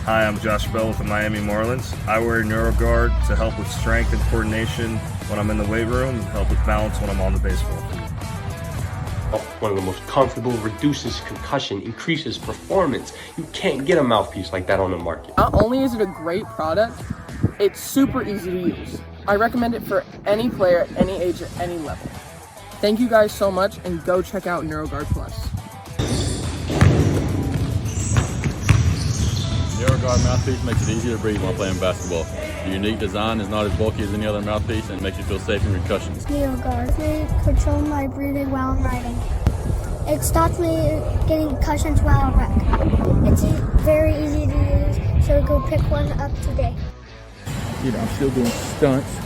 Hi, I'm Josh Bell with the Miami Marlins. I wear NeuroGuard to help with strength and coordination when I'm in the weight room and help with balance when I'm on the baseball field. One of the most comfortable, reduces concussion, increases performance. You can't get a mouthpiece like that on the market. Not only is it a great product, it's super easy to use. I recommend it for any player at any age at any level. Thank you guys so much, and go check out NeuroGuard Plus. NeuroGuard mouthpiece makes it easier to breathe while playing basketball. The unique design is not as bulky as any other mouthpiece and makes you feel safe in concussions. NeuroGuard. They control my breathing while I'm writing. It stops me getting concussions while I wreck. It's very easy to use, so go pick one up today. I'm still doing stunts.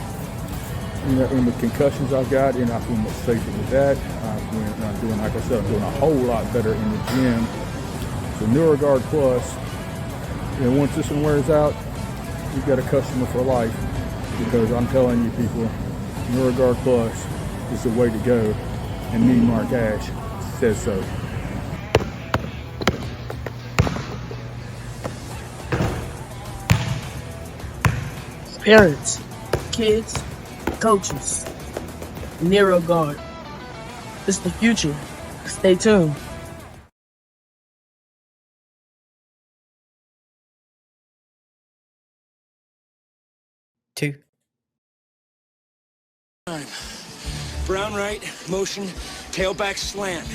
In the concussions I've got, I feel much safer with that. I'm doing, like I said, I'm doing a whole lot better in the gym. So NeuroGuard Plus, once this one wears out, you've got a customer for life, because I'm telling you people, NeuroGuard Plus is the way to go, and me, Mark Ash, says so. Parents, kids, coaches, NeuroGuard. It's the future. Stay tuned. Two. Brown right, motion, tailback slant.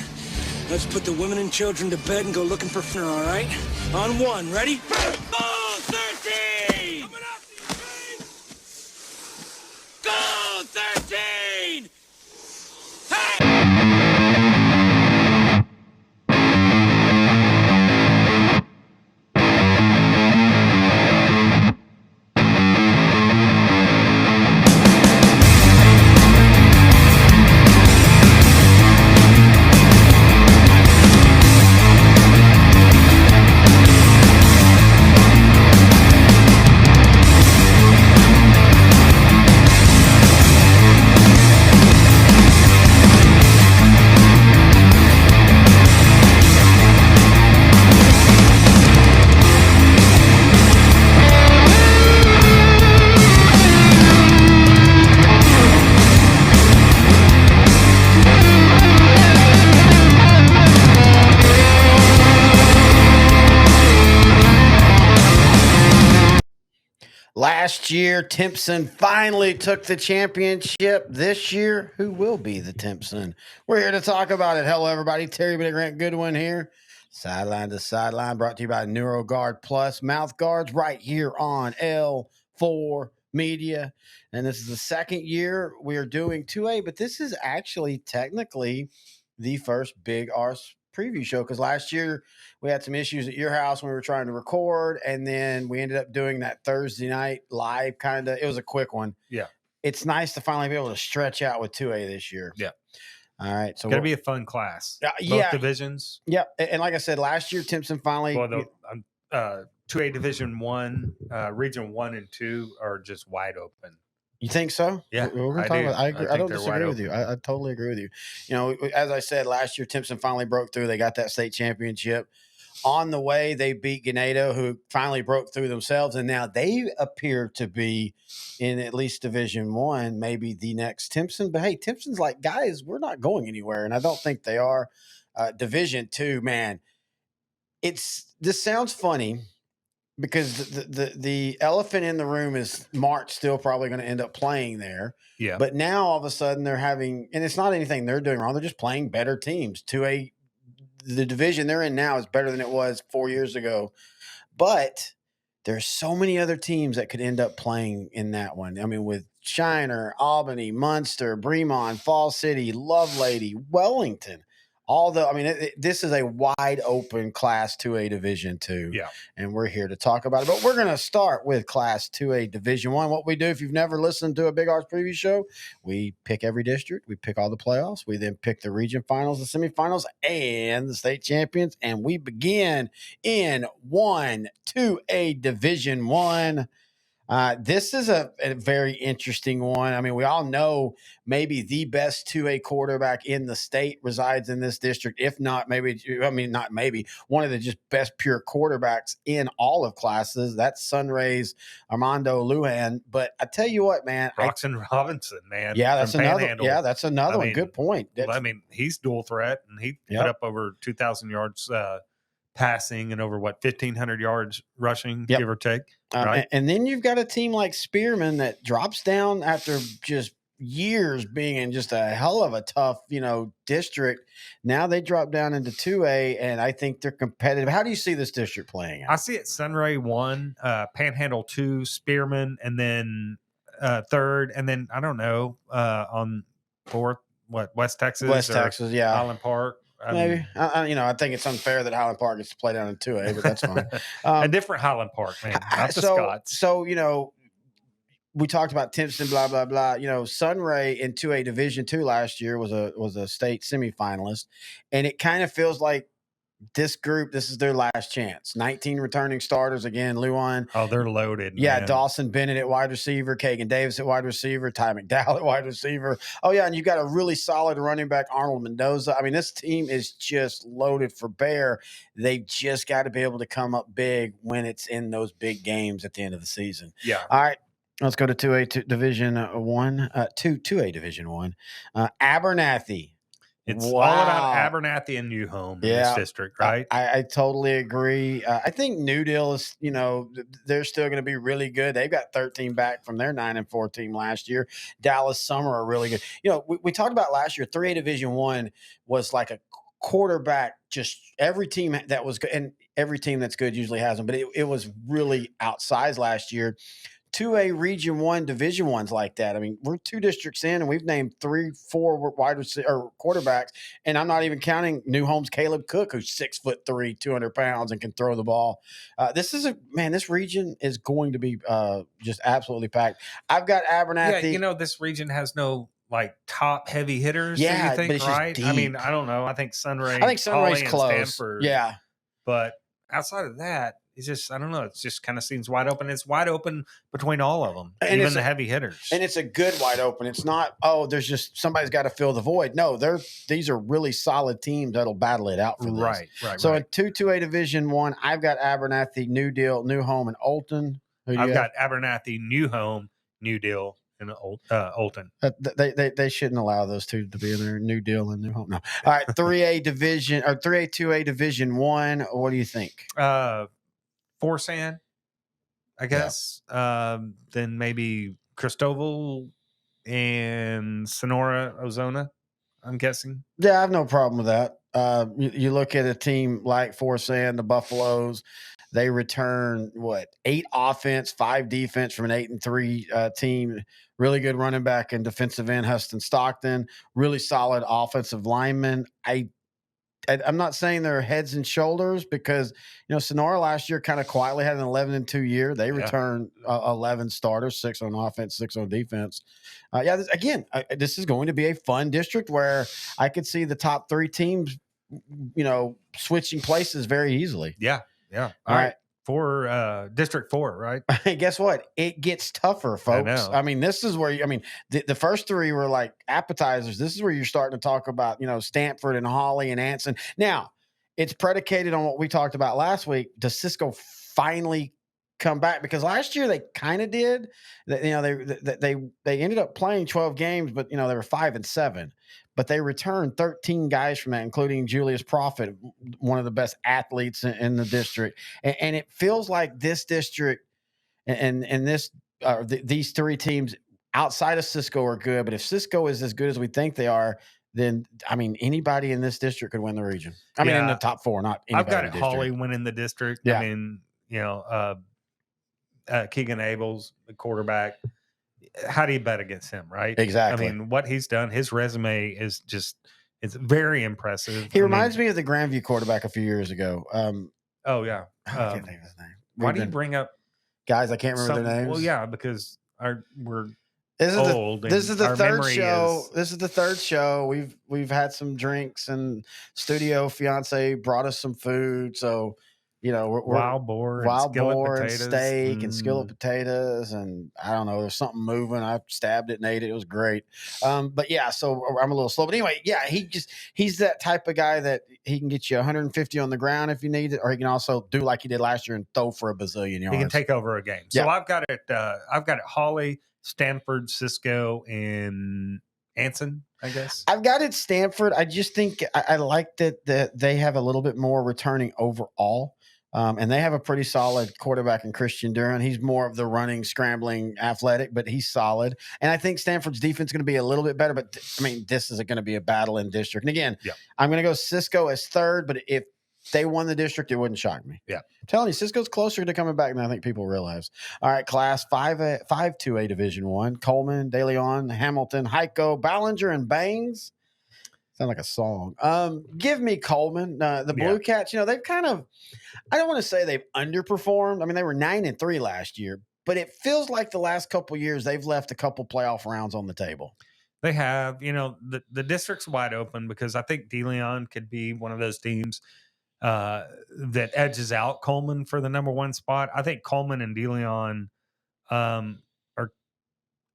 Let's put the women and children to bed and go looking for dinner, all right? On one, ready? Go 13! Coming up, Go 13! Hey! Last year, Timpson finally took the championship. This year, who will be the Timpson? We're here to talk about it. Hello, everybody. Terry Grant Goodwin here. Sideline to Sideline, brought to you by NeuroGuard Plus. Mouth guards right here on L4 Media. And this is the second year we are doing 2A, but this is actually technically the first Big Arse Preview Show, because last year we had some issues at your house when we were trying to record, and then we ended up doing that Thursday night live kind of. It was a quick one. Yeah. It's nice to finally be able to stretch out with 2A this year. Yeah. All right. So it's going to be a fun class. Both divisions. Yeah. And like I said, last year, Timpson finally. Well, 2A Division 1, Region 1 and 2 are just wide open. You think so? Yeah, we're going to talk about. I agree. I don't disagree with you. I totally agree with you. As I said, last year, Timpson finally broke through. They got that state championship. On the way, they beat Ganado, who finally broke through themselves, and now they appear to be in at least Division 1, maybe the next Timpson. But hey, Timpson's like, guys, we're not going anywhere, and I don't think they are. Division 2, man, this sounds funny, because the elephant in the room is March still probably going to end up playing there. Yeah. But now all of a sudden they're having, and it's not anything they're doing wrong. They're just playing better teams. The division they're in now is better than it was 4 years ago. But there's so many other teams that could end up playing in that one. I mean, with Shiner, Albany, Munster, Bremont, Fall City, Lovelady, Wellington. This is a wide open Class 2A Division 2. Yeah. And we're here to talk about it. But we're going to start with Class 2A Division 1. What we do, if you've never listened to a Big Arse Preview Show, we pick every district. We pick all the playoffs. We then pick the region finals, the semifinals, and the state champions. And we begin in 2A Division 1. This is a very interesting one. I mean, we all know maybe the best 2A quarterback in the state resides in this district. If not, not maybe, one of the just best pure quarterbacks in all of classes. That's Sunray's Armando Lujan. But I tell you what, man. Roxon Robinson, man. Yeah, that's another. Panhandle. Yeah, that's another one. mean, Good point. I mean, he's dual threat, and he put up over 2,000 yards passing and over 1,500 yards rushing, give or take. Right. And then you've got a team like Spearman that drops down after just years being in just a hell of a tough, district. Now they drop down into 2A, and I think they're competitive. How do you see this district playing out? I see it Sunray 1, Panhandle 2, Spearman, and then 3rd, and then I don't know on 4th. West Texas? West Texas, yeah. Highland Park. Maybe. I think it's unfair that Highland Park gets to play down in 2A, but that's fine. A different Highland Park, man. Not the Scots. So, we talked about Timpson, blah, blah, blah. Sunray in 2A Division II last year was a state semifinalist. And it kind of feels like this group, this is their last chance. 19 returning starters again. Lujan. Oh, they're loaded. Yeah, man. Dawson Bennett at wide receiver, Kagan Davis at wide receiver, Ty McDowell at wide receiver. Oh, yeah, and you got a really solid running back, Arnold Mendoza. I mean, this team is just loaded for bear. They've just got to be able to come up big when it's in those big games at the end of the season. Yeah. All right. Let's go to 2A Division 1. 2A Division 1. Abernathy. It's all about Abernathy and New Home in this district, right? I totally agree. I think New Deal is, they're still going to be really good. They've got 13 back from their 9-4 team last year. Dallas Summer are really good. We talked about last year, 3A Division 1 was like a quarterback, just every team that was good, and every team that's good usually has them, but it was really outsized last year. 2A Region 1 Division 1s like that. I mean, we're 2 districts in, and we've named 3-4 wide receiver quarterbacks, and I'm not even counting New Home's Caleb Cook, who's 6'3", 200 pounds, and can throw the ball. This region is going to be just absolutely packed. I've got Abernathy. Yeah, this region has no top heavy hitters. Yeah, you think, but it's just right? deep. I mean, I don't know. I think Sunray's Holly close. And Stanford. Yeah, but outside of that, it's just, I don't know. It just kind of seems wide open. It's wide open between all of them, and even the heavy hitters. And it's a good wide open. It's not, there's just somebody's got to fill the void. No, these are really solid teams that'll battle it out for this. Right. So in 2A Division 1, I've got Abernathy, New Deal, New Home, and Olton. I've got Abernathy, New Home, New Deal, and Olton. They shouldn't allow those two to be in there. New Deal and New Home. No. All right, 3A Division or 3A 2A Division 1. What do you think? Forsan, I guess. Yeah. Then maybe Cristobal and Sonora, Ozona, I'm guessing. Yeah, I have no problem with that. You look at a team like Forsan, the Buffaloes, they return 8 offense, 5 defense from an 8-3 team. Really good running back and defensive end, Huston Stockton. Really solid offensive lineman. I'm not saying they're heads and shoulders because, Sonora last year kind of quietly had an 11-2 year. They returned 11 starters, 6 on offense, 6 on defense. This is going to be a fun district where I could see the top 3 teams, switching places very easily. Yeah. All right. For District 4, right? Guess what? It gets tougher, folks. I mean, this is where the first 3 were like appetizers. This is where you're starting to talk about, Stanford and Holly and Anson. Now, it's predicated on what we talked about last week. Does Cisco finally come back? Because last year they kind of did. They ended up playing 12 games, but they were 5-7. But they returned 13 guys from that, including Julius Prophet, one of the best athletes in the district. And it feels like this district and these 3 teams outside of Cisco are good. But if Cisco is as good as we think they are, then, anybody in this district could win the region. In the top 4, not anybody. I've got in the Holly winning the district. Yeah. Keegan Abels, the quarterback. How do you bet against him, right? Exactly. What he's done, his resume is just, it's very impressive. He reminds me of the Grandview quarterback a few years ago. Oh, yeah. I can't think of his name. Why do you bring up guys? I can't remember their names. Well, yeah, because we're this old. This is the third show. This is the third show. We've had some drinks, and studio fiance brought us some food. So, we're wild boar, and wild skillet boar and potatoes. steak and skillet potatoes, and I don't know, there's something moving. I stabbed it and ate it. It was great. But yeah, so I'm a little slow. But anyway, yeah, he's that type of guy that he can get you 150 on the ground if you need it, or he can also do like he did last year and throw for a bazillion yards. He can take over a game. So I've got it. I've got it. Hawley, Stanford, Cisco, and Anson, I guess. I've got it Stanford. I just think I like that they have a little bit more returning overall. And they have a pretty solid quarterback in Christian Duran. He's more of the running, scrambling, athletic, but he's solid. And I think Stanford's defense is going to be a little bit better. But, this is going to be a battle in district. And again, I'm going to go Cisco as third. But if they won the district, it wouldn't shock me. Yeah. I'm telling you, Cisco's closer to coming back than I think people realize. All right, class 5-2A Division I. Coleman, De Leon, Hamilton, Heiko, Ballinger, and Bangs. Sound like a song. Give me Coleman. The Blue Cats, they've kind of, I don't want to say they've underperformed. They were 9-3 last year, but it feels like the last couple years they've left a couple playoff rounds on the table. They have, the district's wide open because I think De Leon could be one of those teams that edges out Coleman for the number one spot. I think Coleman and De Leon are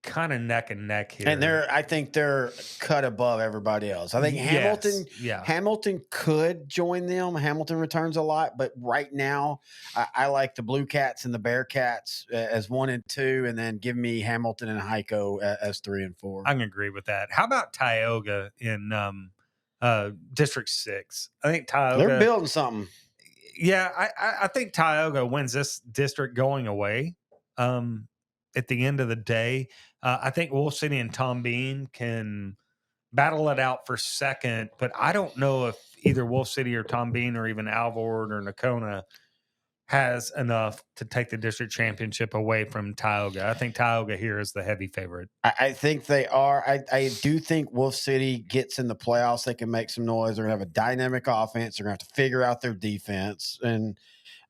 kind of neck and neck here. And I think they're cut above everybody else. I think Hamilton could join them. Hamilton returns a lot, but right now I like the Blue Cats and the Bear Cats as 1 and 2, and then give me Hamilton and Heiko as 3 and 4. I can agree with that. How about Tioga in District 6? I think Tioga, they're building something. Yeah, I think Tioga wins this district going away. At the end of the day, I think Wolf City and Tom Bean can battle it out for second, but I don't know if either Wolf City or Tom Bean or even Alvord or Nakona has enough to take the district championship away from Tioga. I think Tioga here is the heavy favorite. I think they are. I do think Wolf City gets in the playoffs. They can make some noise. They're going to have a dynamic offense. They're going to have to figure out their defense. And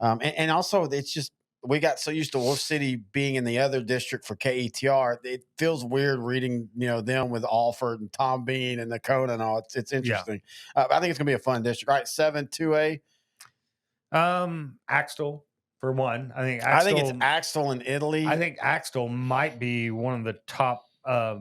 also it's just, we got so used to Wolf City being in the other district for KETR. It feels weird reading, them with Alford and Tom Bean and Nakona and all. It's interesting. I think it's going to be a fun district. All right, 7-2A. Axtell for one. I think it's Axtell in Italy. I think Axtell might be one of the top. I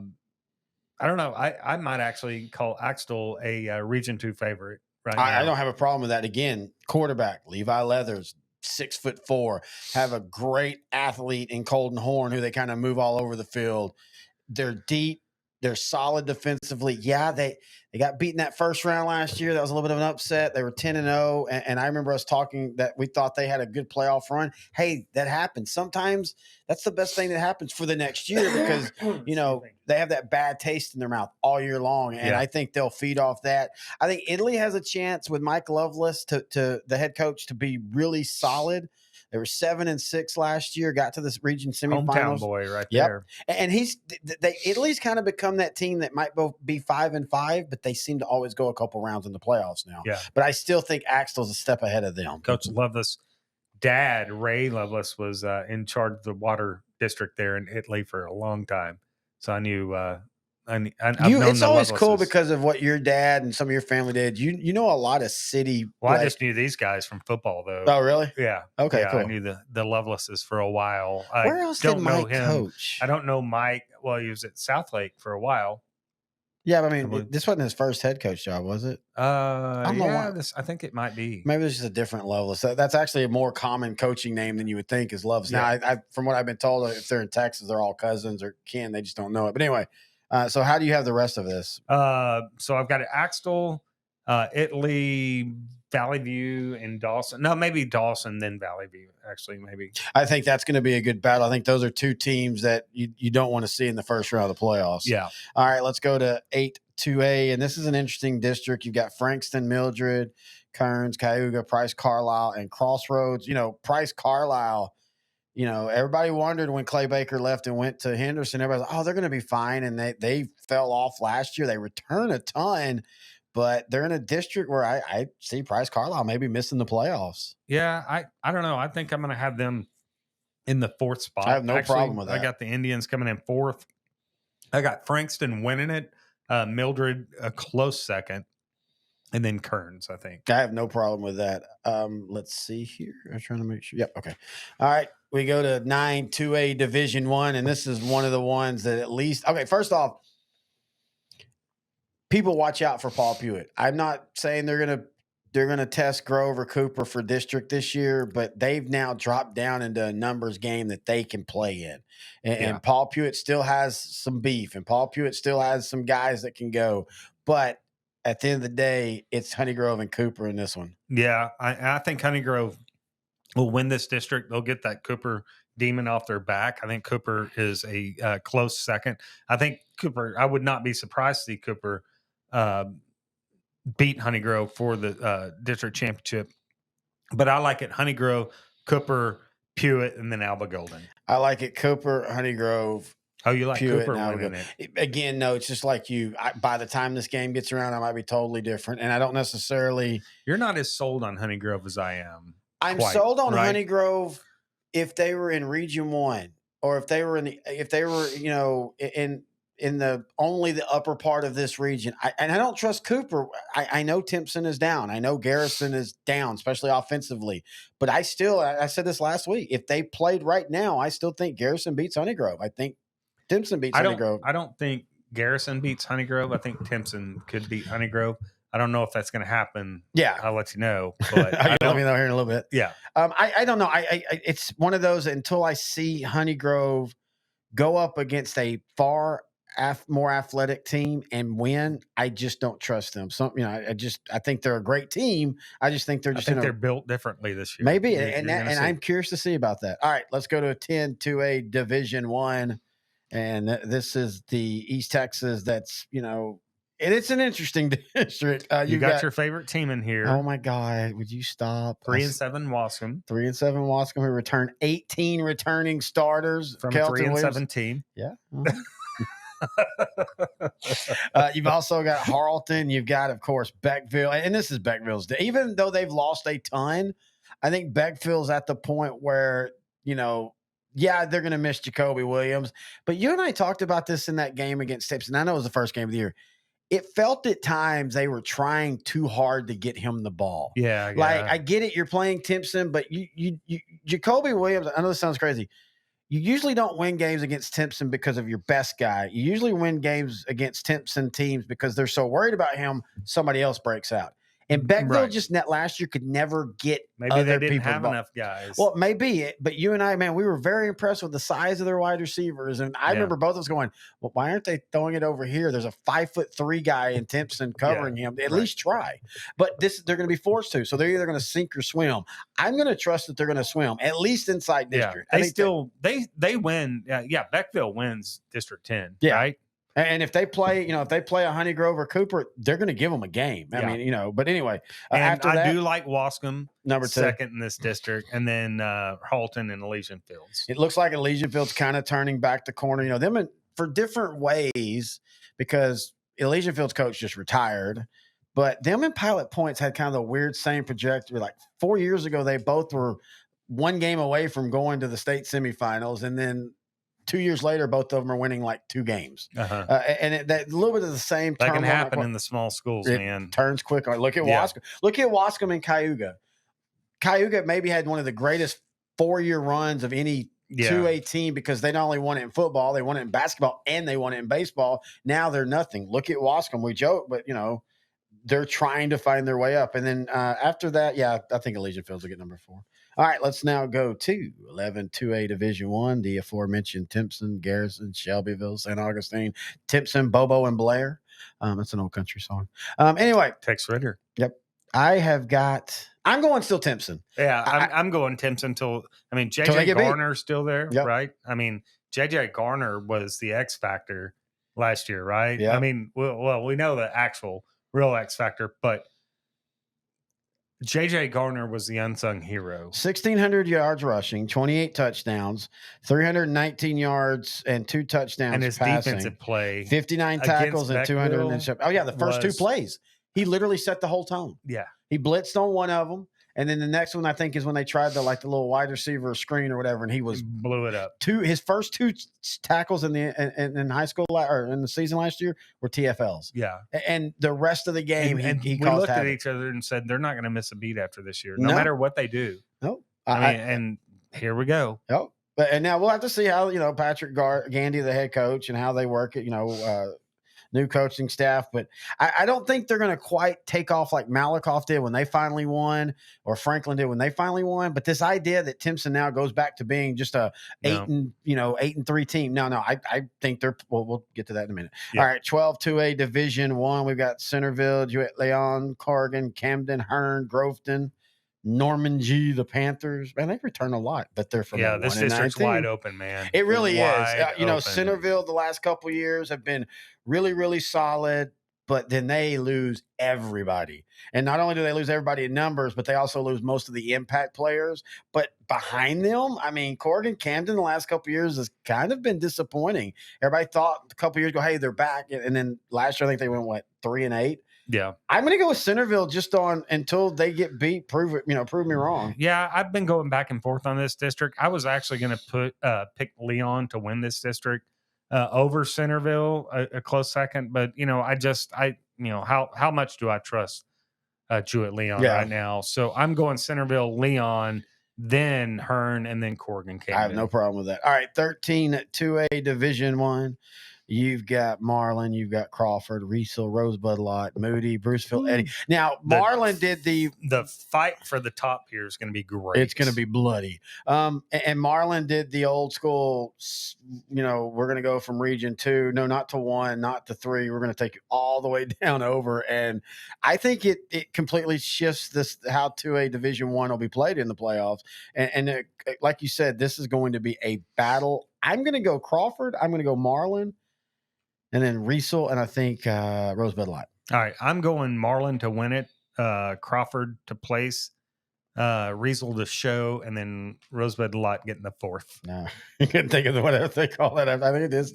don't know. I might actually call Axtell a Region 2 favorite right now. I don't have a problem with that. Again, quarterback Levi Leathers, 6'4", have a great athlete in Colton Horn who they kind of move all over the field. They're deep. They're solid defensively. Yeah, they got beaten that first round last year. That was a little bit of an upset. They were 10-0, and I remember us talking that we thought they had a good playoff run. Hey, that happens. Sometimes that's the best thing that happens for the next year because, they have that bad taste in their mouth all year long, and I think they'll feed off that. I think Italy has a chance with Mike Lovelace to the head coach to be really solid. They were 7-6 last year, got to this region semifinals. Hometown boy right there. And Italy's kind of become that team that might both be 5-5, but they seem to always go a couple rounds in the playoffs now. Yeah. But I still think Axtell's a step ahead of them. Coach Lovelace, dad, Ray Lovelace, was in charge of the water district there in Italy for a long time. So I knew it's always cool because of what your dad and some of your family did. You know a lot of city. Well, I just knew these guys from football, though. Oh, really? Yeah. Okay, yeah, cool. I knew the Lovelaces for a while. Where else did Mike coach? I don't know Mike. Well, he was at Southlake for a while. Yeah, but this wasn't his first head coach job, was it? I don't know why. I think it might be. Maybe it's just a different level. So that's actually a more common coaching name than you would think is Loves. Yeah. Now, from what I've been told, if they're in Texas, they're all cousins or kin. They just don't know it. But anyway. So how do you have the rest of this? So I've got Axtell, Italy, Valley View, and Dawson. No, maybe Dawson, then Valley View, actually, maybe. I think that's going to be a good battle. I think those are two teams that you don't want to see in the first round of the playoffs. Yeah. All right, let's go to 8-2A, and this is an interesting district. You've got Frankston, Mildred, Kearns, Cayuga, Price, Carlisle, and Crossroads. Price, Carlisle. Everybody wondered when Clay Baker left and went to Henderson. Everybody's like, they're going to be fine. And they fell off last year. They return a ton, but they're in a district where I see Price Carlisle maybe missing the playoffs. Yeah, I don't know. I think I'm going to have them in the 4th spot. I have no problem with that. I got the Indians coming in 4th. I got Frankston winning it. Mildred a close second. and then Kearns, I think. I have no problem with that. Let's see here. I'm trying to make sure. Yep. Okay. All right. We go to 9-2A Division I, and this is one of the ones that at least. Okay. First off, people watch out for Paul Pewitt. I'm not saying they're gonna test Grover Cooper for district this year, but they've now dropped down into a numbers game that they can play in. And Paul Pewitt still has some beef, and Paul Pewitt still has some guys that can go. But at the end of the day, it's Honeygrove and Cooper in this one. Yeah, I think Honeygrove will win this district. They'll get that Cooper demon off their back. I think Cooper is a close second. I think Cooper, I would not be surprised to see Cooper beat Honeygrove for the district championship. But I like it Honeygrove, Cooper, Pewitt, and then Alba Golden. I like it Cooper, Honeygrove. Oh, you like Pewitt, Cooper winning it? Again, no, it's just like you. By the time this game gets around, I might be totally different. And I don't necessarily. You're not as sold on Honeygrove as I am. I'm sold on Honeygrove if they were in Region 1 or if they were in the only the upper part of this region. And I don't trust Cooper. I know Timpson is down. I know Garrison is down, especially offensively. But I said this last week. If they played right now, I still think Garrison beats Honeygrove. I think Timpson beats Honeygrove. I don't think Garrison beats Honeygrove. I think Timpson could beat Honeygrove. I don't know if that's going to happen. Yeah, I'll let you know. But let me know here in a little bit. Yeah, I don't know. It's one of those until I see Honeygrove go up against a far more athletic team and win. I just don't trust them. I think they're a great team. I just think they're built differently this year. Maybe, and I'm curious to see about that. All right, let's go to 10-2A Division I, and this is the East Texas. That's and it's an interesting district. You got your favorite team in here. Oh my God! Would you stop? 3-7 Wascom. 3-7 Wascom. Who returned 18 returning starters from Kelton 3-17. Yeah. You've also got Harleton. You've got, of course, Beckville, and this is Beckville's day. Even though they've lost a ton, I think Beckville's at the point where they're going to miss Jacoby Williams. But you and I talked about this in that game against Timpson. I know it was the first game of the year. It felt at times they were trying too hard to get him the ball. Yeah. Like, I get it. You're playing Timpson, but you Jacoby Williams, I know this sounds crazy. You usually don't win games against Timpson because of your best guy. You usually win games against Timpson teams because they're so worried about him, somebody else breaks out. And Beckville just last year could never get maybe they didn't have enough guys. Well, maybe, but you and I, man, we were very impressed with the size of their wide receivers. And I remember both of us going, well, why aren't they throwing it over here? There's a 5'3" guy in Timpson covering him. At least try. But they're going to be forced to. So they're either going to sink or swim. I'm going to trust that they're going to swim, at least inside district. They win. Beckville wins District 10. Yeah. Right. And if they play, if they play a Honeygrove or Cooper, they're going to give them a game. I mean, but anyway, after that, I do like Wascom number 2, second in this district, and then Halton and Elysian Fields. It looks like Elysian Fields kind of turning back the corner. Them for different ways because Elysian Fields coach just retired, but them and Pilot Points had kind of the weird same trajectory. Like 4 years ago, they both were one game away from going to the state semifinals, and then 2 years later, both of them are winning like 2 games. And that a little bit of the same. That can happen in the small schools, man. Turns quick. Look at Wascom. Look at Wascom and Cayuga. Cayuga maybe had one of the greatest 4-year runs of any 2A team because they not only won it in football, they won it in basketball, and they won it in baseball. Now they're nothing. Look at Wascom. We joke, but they're trying to find their way up. And then after that, I think Elysian Fields will get number 4. All right, let's now go to 11-2A Division I, the aforementioned Timpson, Garrison, Shelbyville, St. Augustine, Timpson, Bobo, and Blair. That's an old country song. Anyway. Tex Ritter. Yep. I'm going still Timpson. Yeah, I'm going Timpson J.J. Garner's still there, right? I mean, J.J. Garner was the X Factor last year, right? Yeah. I mean, well, we know the actual real X Factor, but J.J. Garner was the unsung hero. 1,600 yards rushing, 28 touchdowns, 319 yards, and 2 touchdowns and his passing. Defensive play. 59 tackles and 200. Oh, yeah, the first 2 plays. He literally set the whole tone. Yeah. He blitzed on one of them, And then the next one I think is when they tried the little wide receiver screen or whatever, and he blew it up. His first 2 tackles in high school or in the season last year were TFLs. Yeah, and the rest of the game and he we looked havoc. at each other and said they're not going to miss a beat after this year, no No. matter what they do. No, and here we go. Oh, and now we'll have to see how Patrick Gandy, the head coach, and how they work it. New coaching staff, but I don't think they're going to quite take off like Malakoff did when they finally won, or Franklin did when they finally won. But this idea that Timpson now goes back to being just a 8-3 team. No, I think they're. Well, we'll get to that in a minute. Yeah. All right, 12-2A Division I. We've got Centerville, Jewett, Leon, Corrigan, Camden, Hearn, Groveton, Norman G, the Panthers. Man, they return a lot, but they're from this district's wide open, man. It really wide is. open. Centerville the last couple of years have been really, really solid, but then they lose everybody. And not only do they lose everybody in numbers, but they also lose most of the impact players. But behind them, I mean, Corrigan, Camden the last couple of years has kind of been disappointing. Everybody thought a couple of years ago, hey, they're back. And then last year, I think they went, 3-8? Yeah. I'm going to go with Centerville just on until they get beat. Prove me wrong. Yeah, I've been going back and forth on this district. I was actually going to pick Leon to win this district over Centerville, a close second. But how much do I trust Jewett Leon right now? So I'm going Centerville, Leon, then Hearn, and then Corrigan. Camden. I have no problem with that. All right, 13-2A Division I. You've got Marlin, you've got Crawford, Riesel, Rosebud Lot, Moody, Bruceville, Eddie. Now, Marlin did the fight for the top here is going to be great. It's going to be bloody. And Marlin did the old school, we're going to go from region 2, no, not to 1, not to 3. We're going to take it all the way down over. And I think it completely shifts how 2A Division I will be played in the playoffs. And like you said, this is going to be a battle. I'm going to go Crawford. I'm going to go Marlin. And then Riesel, and I think Rosebud Lot. All right, I'm going Marlin to win it, Crawford to place, Riesel to show, and then Rosebud Lot getting the 4th. No, you can think of whatever they call that. I think it is.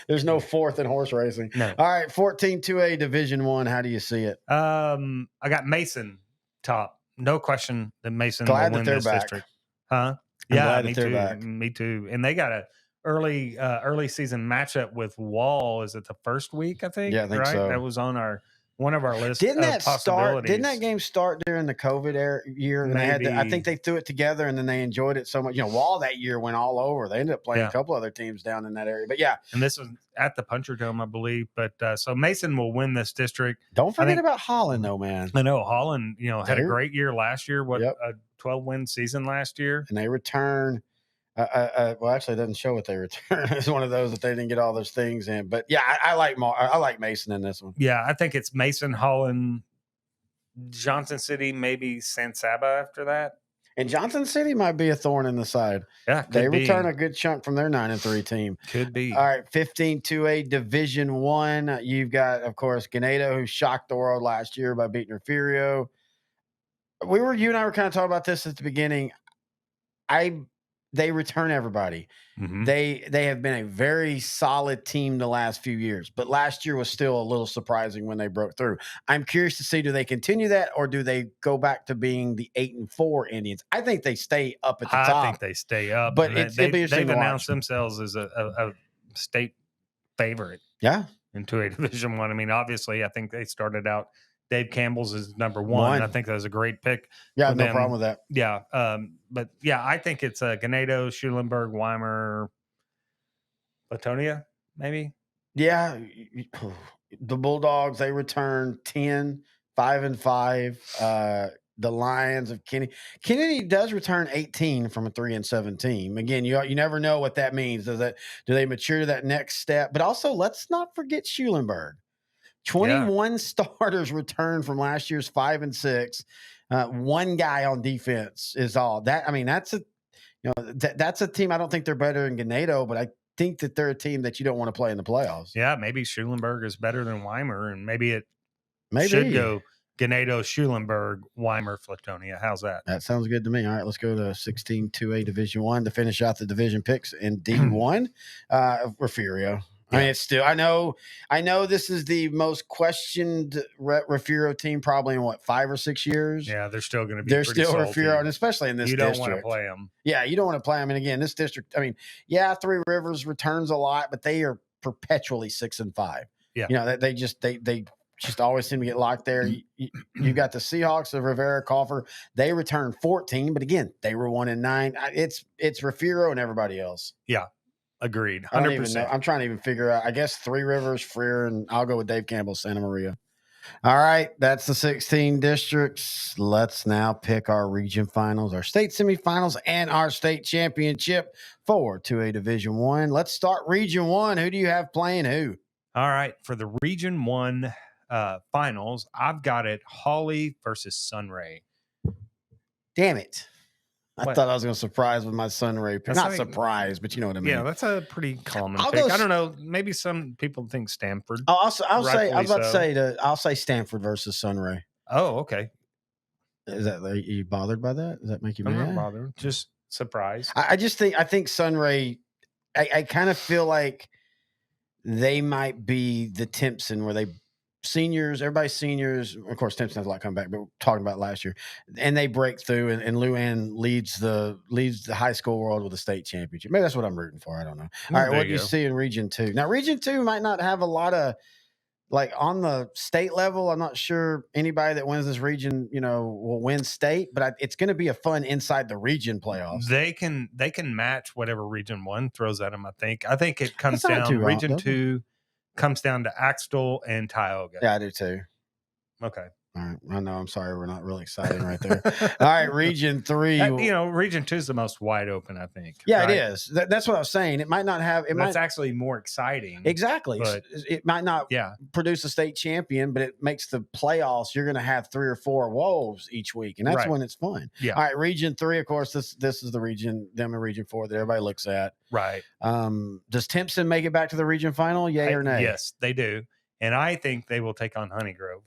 There's no 4th in horse racing. No. All right, 14-2A Division I. How do you see it? I got Mason top. No question that Mason will win this district. Huh? Yeah, me too. Back. Me too. And they got a early season matchup with Wall. Is it the first week? I think. Yeah, I think so. That was on one of our lists. Didn't that start? Didn't that game start during the COVID year? And I think they threw it together, and then they enjoyed it so much. Wall that year went all over. They ended up playing a couple other teams down in that area. But yeah, and this was at the Puncher Dome, I believe. But so Mason will win this district. Don't forget about Holland, though, man. I know Holland. Had a great year last year. A 12-win season last year, and they return. Well, actually, it doesn't show what they return. It's one of those that they didn't get all those things in. But yeah, I like Mason in this one. Yeah, I think it's Mason, Holland, Johnson City, maybe San Saba after that. And Johnson City might be a thorn in the side. Yeah, they return a good chunk from their 9-3 team. Could be. All right, 15-2A Division I. You've got, of course, Ganado, who shocked the world last year by beating Refugio. You and I were kind of talking about this at the beginning. They return everybody. Mm-hmm. They have been a very solid team the last few years, but last year was still a little surprising when they broke through. I'm curious to see, do they continue that, or do they go back to being the 8-4 Indians? I think they stay up at the top. I think they stay up, but they've announced themselves as a state favorite. Yeah, in 2A Division I. I mean, obviously, I think they started out. Dave Campbell's is number 1. I think that was a great pick. Yeah, no problem with that. Yeah. But yeah, I think it's Ganado, Schulenburg, Weimar, Latonia, maybe. Yeah. The Bulldogs, they return 10, 5-5. The Lions of Kennedy does return 18 from a 3-7 team. Again, you never know what that means. Do they mature to that next step? But also, let's not forget Schulenburg. 21 starters returned from last year's 5-6. One guy on defense is all that. I mean, that's a team. I don't think they're better than Ganado, but I think that they're a team that you don't want to play in the playoffs. Yeah, maybe Schulenburg is better than Weimar, and maybe it should go Ganado, Schulenburg, Weimar, Flatonia. How's that? That sounds good to me. All right, let's go to 16-2A Division I to finish out the division picks in D1. Refugio. I mean, it's still. I know. This is the most questioned Refugio team probably in what 5 or 6 years. Yeah, they're still going to be. They're pretty still salty. Refugio, and especially in this You don't district. want to play them. Yeah, you don't want to play them. And again, this district. I mean, yeah, Three Rivers returns a lot, but they are perpetually 6-5. Yeah, you know they just always seem to get locked there. You got the Seahawks of Rivera, Coffer. They returned 14, but again, they were 1-9. It's Refugio and everybody else. Yeah. Agreed. 100%. I don't even know. I'm trying to even figure out. I guess Three Rivers, Freer, and I'll go with Dave Campbell, Santa Maria. All right. That's the 16 districts. Let's now pick our region finals, our state semifinals, and our state championship for 2A Division I. Let's start Region 1. Who do you have playing who? All right. For the Region 1 finals, I've got it Hawley versus Sunray. Damn it. I What? thought I was going to surprise with my Sunray pick. Not surprise, but you know what I mean. Yeah, that's a pretty common I'll pick. go I don't know. Maybe some people think Stanford. I'll say. I was about Rightfully to say I'll say Stanford versus Sunray. Oh, okay. Is that are you bothered by that? Does that make you I'm mad? not bothered. Just surprised. I think Sunray. I kind of feel like they might be the Timpson where they seniors, everybody's seniors. Of course, Timpson has a lot come back, but we're talking about last year, and they break through, and Luann leads the high school world with a state championship. Maybe that's what I'm rooting for. I don't know. All right, what do you see in Region 2? Now, Region 2 might not have a lot of like on the state level. I'm not sure anybody that wins this region, will win state, but it's going to be a fun inside the region playoffs. They can match whatever Region 1 throws at them. I think it comes down. Region 2 comes down to Axtell and Tioga. Yeah, I do too. Okay. All right. I know. I'm sorry. We're not really excited right there. All right. Region 3. Region 2 is the most wide open, I think. Yeah, right? It is. That's what I was saying. It might not have. That's actually more exciting. Exactly. But it might not produce a state champion, but it makes the playoffs. You're going to have 3 or 4 woes each week, and that's when it's fun. Yeah. All right. Region 3, of course, this is the region, them in Region 4 that everybody looks at. Right. Does Timpson make it back to the region final? Yay or nay? Yes, they do. And I think they will take on Honeygrove.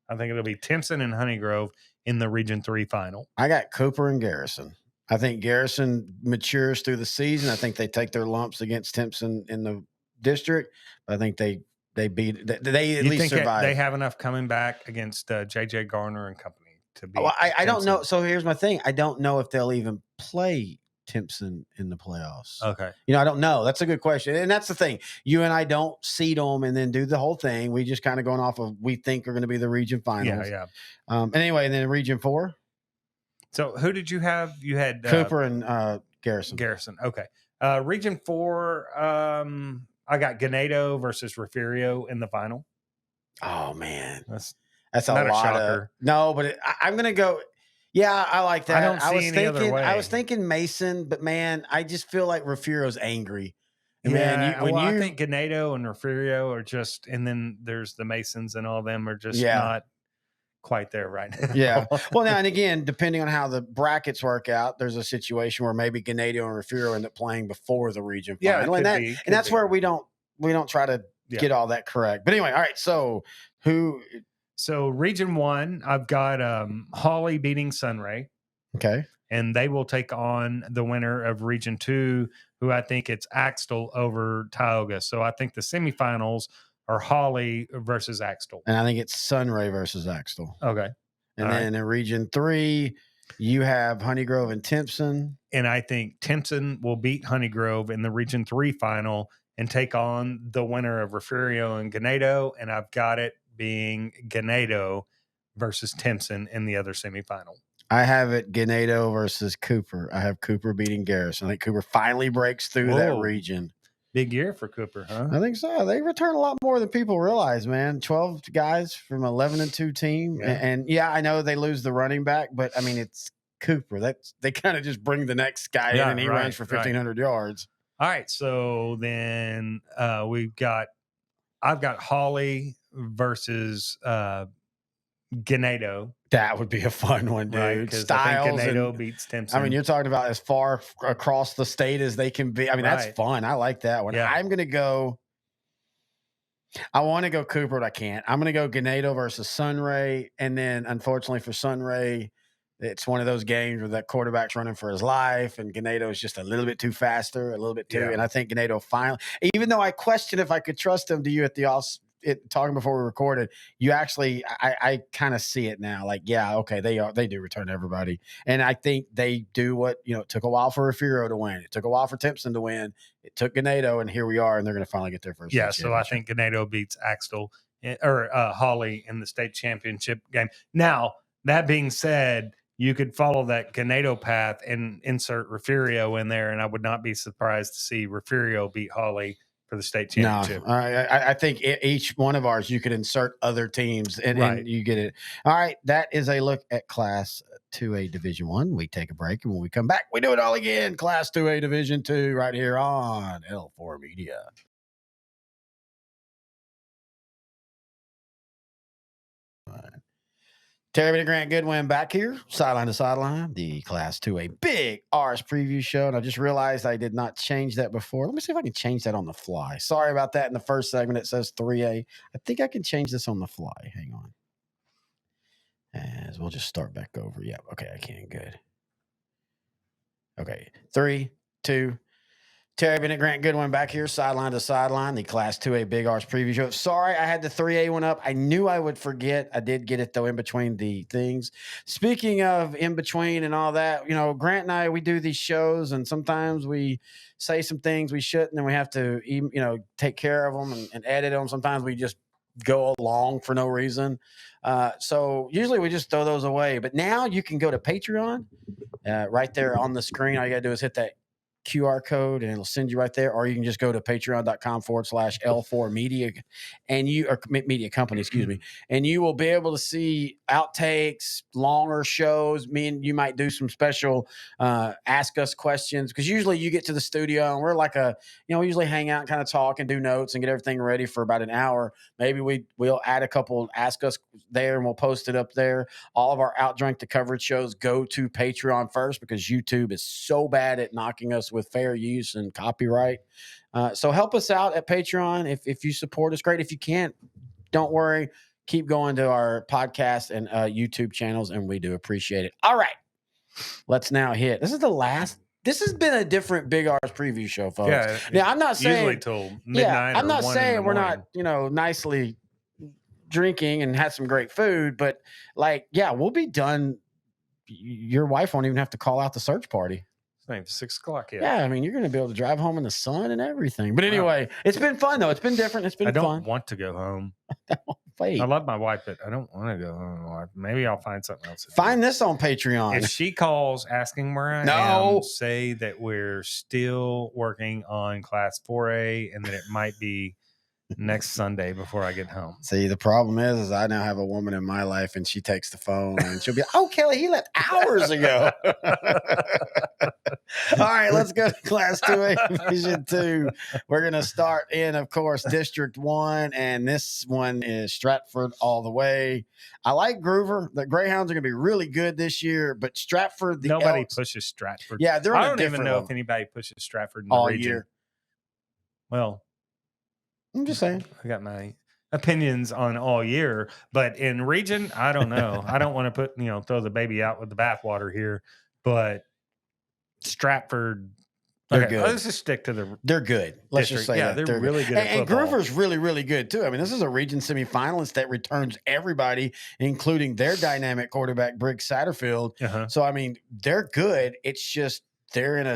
I think it'll be Timpson and Honeygrove in the Region 3 final. I got Cooper and Garrison. I think Garrison matures through the season. I think they take their lumps against Timpson in the district. I think they beat. They at least survive. They have enough coming back against J.J. Garner and company to beat. Well, I don't know. So here's my thing. I don't know if they'll even play Timpson in the playoffs. Okay. I don't know. That's a good question. And that's the thing. You and I don't seed them and then do the whole thing. We just kind of going off of we think are going to be the region finals. Yeah. Anyway, and then Region 4. So who did you have? You had Cooper and Garrison. Garrison. Okay. Region 4, I got Ganado versus Refugio in the final. Oh, man. That's a not lot a shocker. No, but I'm going to go. Yeah, I like that. I don't see any other way. I was thinking Mason, but man, I just feel like Refugio's angry. And man, I think Ganado and Refugio are just, and then there's the Masons and all them are just not quite there right now. Yeah. Well, now and again, depending on how the brackets work out, there's a situation where maybe Ganado and Refugio end up playing before the region final, and that's where we don't try to get all that correct. But anyway, all right. So who? So Region 1, I've got Hawley beating Sunray. Okay. And they will take on the winner of Region 2, who I think it's Axtell over Tioga. So I think the semifinals are Hawley versus Axtell. And I think it's Sunray versus Axtell. Okay. And then in Region 3, you have Honeygrove and Timpson. And I think Timpson will beat Honeygrove in the Region 3 final and take on the winner of Refugio and Ganado. And I've got it being Ganado versus Timpson in the other semifinal. I have it Ganado versus Cooper. I have Cooper beating Garrison. I think Cooper finally breaks through that region. Big year for Cooper, huh? I think so. They return a lot more than people realize, man. 12 guys from 11-2 team. Yeah. And I know they lose the running back, but I mean, it's Cooper. They kind of just bring the next guy in and he runs for 1,500 yards. All right. So then I've got Hawley versus Ganado. That would be a fun one, dude. Right, Styles Ganado beats Timpson. I mean, you're talking about as far across the state as they can be. I mean, that's fun. I like that one. Yeah. I'm going to go. I want to go Cooper, but I can't. I'm going to go Ganado versus Sunray. And then, unfortunately for Sunray, It's one of those games where that quarterback's running for his life, and Ganado is just a little bit too faster, a little bit too. Yeah. And I think Ganado finally, even though I question if I could trust him to you at the talking before we recorded, you actually, I kind of see it now. Like, yeah, okay, they do return everybody, and I think they do what it took a while for Refugio to win. It took a while for Timpson to win. It took Ganado, and here we are, and they're going to finally get their first. Yeah, so I think Ganado beats Axtell or Hawley in the state championship game. Now, that being said, you could follow that Ganado path and insert Refugio in there, and I would not be surprised to see Refugio beat Hawley for the state championship. No, I think each one of ours, you could insert other teams, and you get it. All right, that is a look at Class 2A Division 1. We take a break, and when we come back, we do it all again. Class 2A Division 2 right here on L4 Media. All right. Terry Grant Goodwin back here, sideline to sideline, the Class 2A Big Arse Preview Show. And I just realized I did not change that before. Let me see if I can change that on the fly. Sorry about that. In the first segment, it says 3A. I think I can change this on the fly. Hang on. As we'll just start back over. Yep. Okay, I can. Good. Okay. 3, 2. Terry Bennett Grant Goodwin back here, sideline to sideline, the Class 2A Big Arse Preview Show. Sorry, I had the 3A one up. I knew I would forget. I did get it, though, in between the things. Speaking of in between and all that, Grant and I, we do these shows, and sometimes we say some things we shouldn't, and we have to, take care of them and edit them. Sometimes we just go along for no reason. So usually we just throw those away. But now you can go to Patreon right there on the screen. All you got to do is hit that QR code and it'll send you right there, or you can just go to patreon.com/L4 Media Media Company, and you will be able to see outtakes, longer shows. Me and you might do some special ask us questions, because usually you get to the studio and we're like we usually hang out and kind of talk and do notes and get everything ready for about an hour. Maybe we'll add a couple ask us there and we'll post it up there. All of our Outdrink the Coverage shows go to Patreon first, because YouTube is so bad at knocking us with fair use and copyright. So help us out at Patreon. If you support us, great. If you can't, don't worry. Keep going to our podcast and YouTube channels, and we do appreciate it. All right. Let's now hit. This has been a different Big Arse Preview Show, folks. Yeah. Now, I'm not saying usually till midnight. I'm not saying we're morning. not, nicely drinking and had some great food, but we'll be done. Your wife won't even have to call out the search party. It's not even 6 o'clock yet. Yeah, I mean, you're going to be able to drive home in the sun and everything. But anyway, It's been fun, though. It's been different. It's been fun. I don't want to go home. Wait. I love my wife, but I don't want to go home. Maybe I'll find something else. Find this on Patreon. If she calls asking where I am, say that we're still working on Class 4A and that it might be next Sunday before I get home. See, the problem is I now have a woman in my life, and she takes the phone and she'll be, "Oh, Kelly, he left hours ago." All right, let's go to Class 2A Division 2. We're going to start in, of course, District 1, and this one is Stratford all the way. I like Groover. The Greyhounds are going to be really good this year, but Stratford, nobody pushes Stratford. Yeah, they're. I don't even know if anybody pushes Stratford in the all region. Year. Well, I'm just saying. I got my opinions on all year, but in region, I don't know. I don't want to throw the baby out with the bathwater here, but Stratford, they're good. Let's just stick to they're good. Let's just say that. They're really good. And Groover's really, really good too. I mean, this is a region semifinalist that returns everybody, including their dynamic quarterback, Briggs Satterfield. So, I mean, they're good. It's just they're in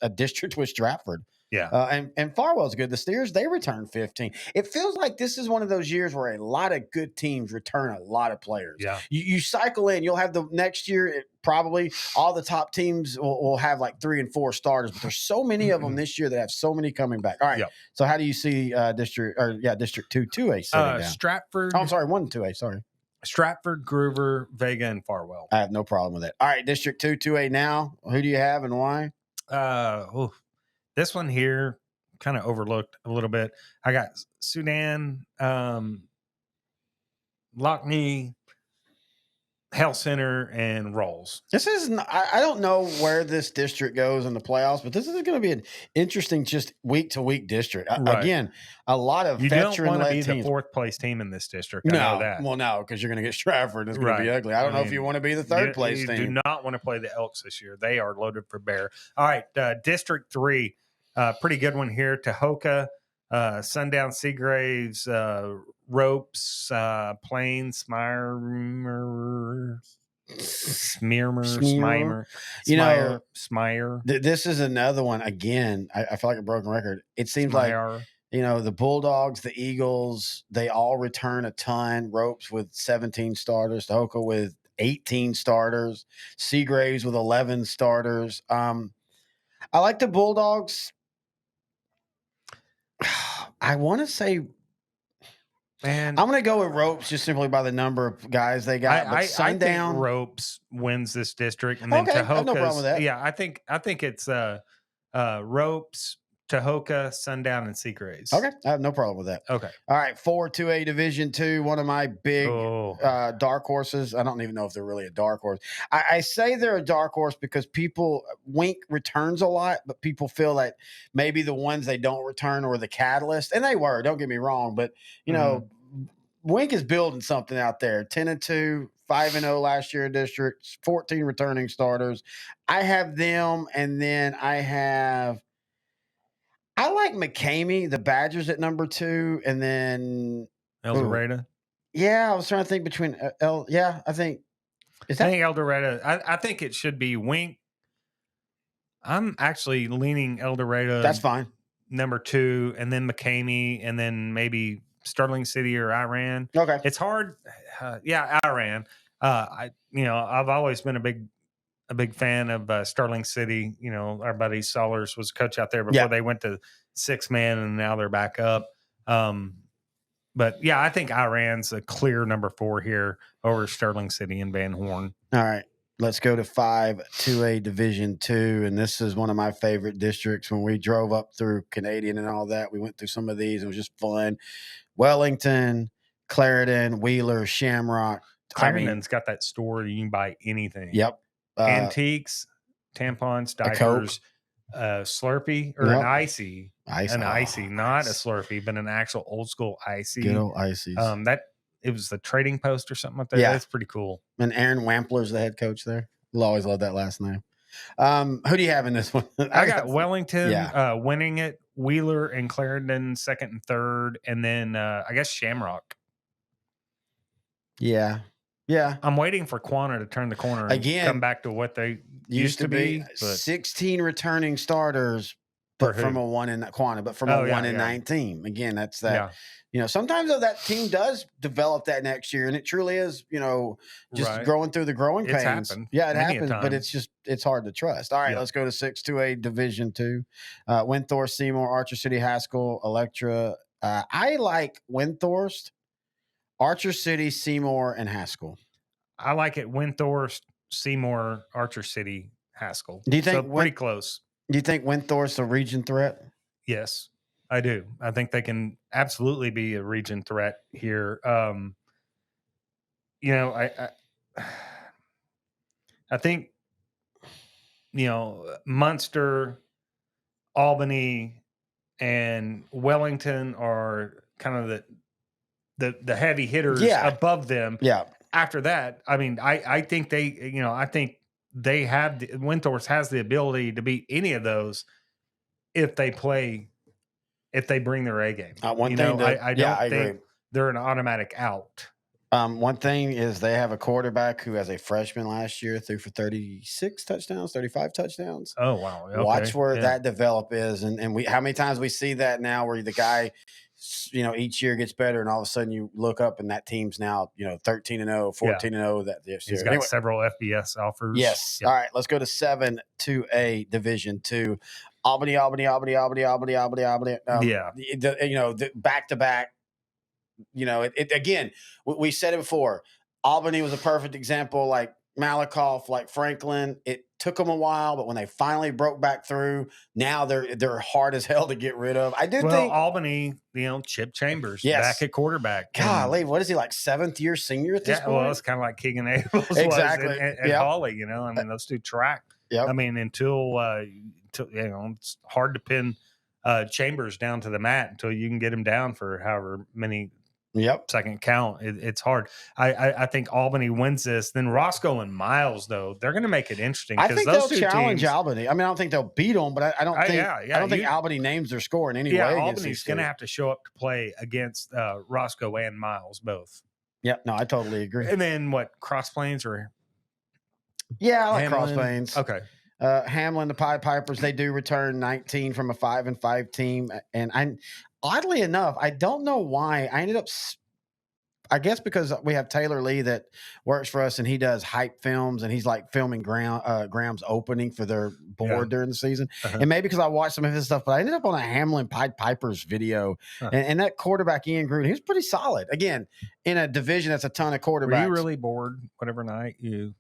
a district with Stratford. Yeah. And Farwell's good. The Steers, they return 15. It feels like this is one of those years where a lot of good teams return a lot of players. Yeah. You cycle in, you'll have the next year, probably all the top teams will have like 3 and 4 starters, but there's so many of them this year that have so many coming back. All right. Yep. So how do you see District 2, 2A sitting down? Stratford. Oh, I'm sorry, 1 2A, sorry. Stratford, Groover, Vega, and Farwell. I have no problem with that. All right, District 2, 2A now. Who do you have and why? This one here, kind of overlooked a little bit. I got Sudan, Lockney, Health Center and Rolls. This is I don't know where this district goes in the playoffs, but this is going to be an interesting just week to week district. Right. Again, a lot of You don't veteran want to led be teams. the fourth place team in this district. I know that. Well, no, because you're going to get Stratford. And it's going to be Right. ugly. I don't know if you want to be the third place You team. do not want to play the Elks this year. They are loaded for bear. All right, District 3, pretty good one here. Tahoka, Sundown, Seagraves, Ropes, Plains, Smymer. This is another one. Again, I feel like a broken record. It seems like the Bulldogs, the Eagles, they all return a ton. Ropes with 17 starters, Tahoka with 18 starters, Seagraves with 11 starters. I like the Bulldogs. I want to say, man, I'm going to go with Ropes just simply by the number of guys they got. I Sundown, think Ropes wins this district, and then okay, I have no problem with that. Yeah, I think it's Ropes, Tahoka, Sundown, and Seagraves. Okay, I have no problem with that. Okay, all right, 4-2A Division II, one of my big dark horses. I don't even know if they're really a dark horse. I say they're a dark horse because Wink returns a lot, but people feel that maybe the ones they don't return were the catalyst, and they were. Don't get me wrong, but Wink is building something out there. 10-2, 5-0 last year in districts, 14 returning starters. I have them, and then I like McCamey, the Badgers at number 2, and then El Dorado. Yeah, I was trying to think between I think El Dorado. I think it should be Wink. I'm actually leaning El Dorado. That's fine. Number 2, and then McCamey, and then maybe Sterling City or Iran. Okay, it's hard. Iran. I've always been a big fan of Sterling City. Our buddy Sollers was a coach out there before they went to 6-man, and now they're back up. But yeah, I think Iran's a clear number 4 here over Sterling City and Van Horn. All right, let's go to 5-2A Division II, and this is one of my favorite districts. When we drove up through Canadian and all that, we went through some of these. It was just fun. Wellington, Clarendon, Wheeler, Shamrock. Clarendon's got that store you can buy anything. Yep. Antiques, tampons, diapers, Slurpee, or an icy. An icy, not a Slurpee, but an actual old school icy. Good old ices. It was the Trading Post or something like that. Yeah. That's pretty cool. And Aaron Wampler's the head coach there. We'll always love that last name. Who do you have in this one? I got Wellington winning it, Wheeler and Clarendon second and third, and then I guess Shamrock. Yeah. I'm waiting for Quanah to turn the corner and come back to what they used to be. 16 returning starters, but from a 1 in Quanah, but from a 1 in 19. Again, that's that. Sometimes though that team does develop that next year, and it truly is, just growing through the growing pains. Happened. Yeah, it happens, but it's hard to trust. All right, let's go to 6-2A Division II. Windthorst, Seymour, Archer City, Haskell, Electra. I like Windthorst, Archer City, Seymour, and Haskell. I like it. Windthorst, Seymour, Archer City, Haskell. Do you think pretty close? Do you think Windthorst's a region threat? Yes, I do. I think they can absolutely be a region threat here. I think Munster, Albany, and Wellington are kind of the heavy hitters above them. Yeah. After that, I mean, I think they have Windthorst has the ability to beat any of those if they bring their A game. I don't think they're an automatic out. One thing is they have a quarterback who, as a freshman last year, threw for 36 touchdowns, 35 touchdowns. Oh, wow. Okay. Watch where that develop is. And how many times we see that now where the guy, each year gets better, and all of a sudden you look up and that team's now, 13-0, 14-0 that this year. He's got several FBS offers. Yes. Yeah. All right, let's go to 7-2A Division II. Albany. Back-to-back. Again, we said it before. Albany was a perfect example, like Malakoff, like Franklin. took them a while, but when they finally broke back through, now they're hard as hell to get rid of. I do think Albany, Chip Chambers Yes. back at quarterback. Golly, what is he, like 7th-year senior at this point? Well, it's kind of like Keegan Abels Exactly. was at Hawley. I mean, those two track. Yep. I mean, until it's hard to pin Chambers down to the mat until you can get him down for however many second count. It's hard. I think Albany wins this. Then Roscoe and Miles, though, they're going to make it interesting. I think those they'll challenge Albany. I mean, I don't think they'll beat them, but I don't think I don't think Albany names their score in any way. Albany's going to have to show up to play against Roscoe and Miles both. Yep. No, I totally agree. And then what? Cross Plains or? Yeah, I like Cross Plains. Okay. Hamlin, the Pied Pipers, they do return 19 from a 5-5 team. And oddly enough, I don't know why I ended up, I guess because we have Taylor Lee that works for us and he does hype films and he's like filming Graham's opening for their board during the season. And maybe because I watched some of his stuff, but I ended up on a Hamlin Pied Pipers video. And that quarterback, Ian Gruden, he was pretty solid. Again, in a division that's a ton of quarterbacks. Were you really bored whatever night you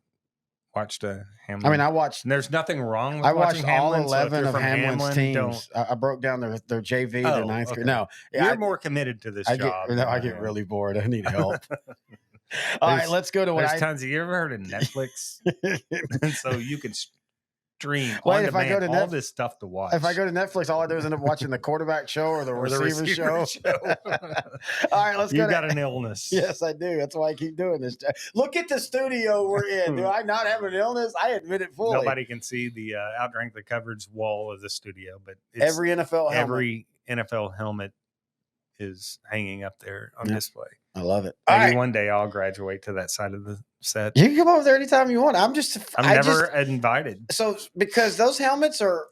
watched Hamlin? I mean, I watched. And there's nothing wrong with I watched watching Hamlin, all 11 of Hamlin's Hamlin, teams. I broke down their JV, their ninth grade. No, you're more committed to this job. I get really bored. I need help. All right, let's go to what tons. You ever heard of Netflix? And so you can stream if I go to all this stuff to watch. If I go to Netflix, all I do is end up watching the quarterback show or the receiver show. All right, let's go. You got an illness. Yes, I do. That's why I keep doing this. Look at the studio we're in. Do I not have an illness? I admit it fully. Nobody can see the outdrink the coverage wall of the studio, but every NFL helmet is hanging up there on display. I love it. Maybe one day I'll graduate to that side of the set. You can come over there anytime you want. I'm never invited. So because those helmets are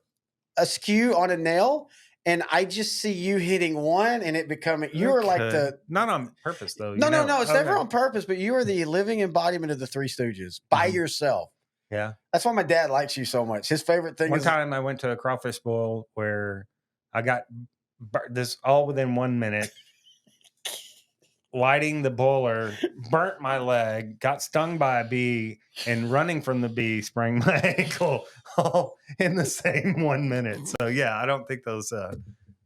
askew on a nail, and I just see you hitting one and it becoming you're like the not on purpose though. No. It's never on purpose, but you are the living embodiment of the Three Stooges by yourself. Yeah. That's why my dad likes you so much. His favorite thing One time I went to a crawfish boil where I got this all within 1 minute. Lighting the boiler, burnt my leg, got stung by a bee, and running from the bee sprained my ankle all in the same 1 minute. So yeah, I don't think those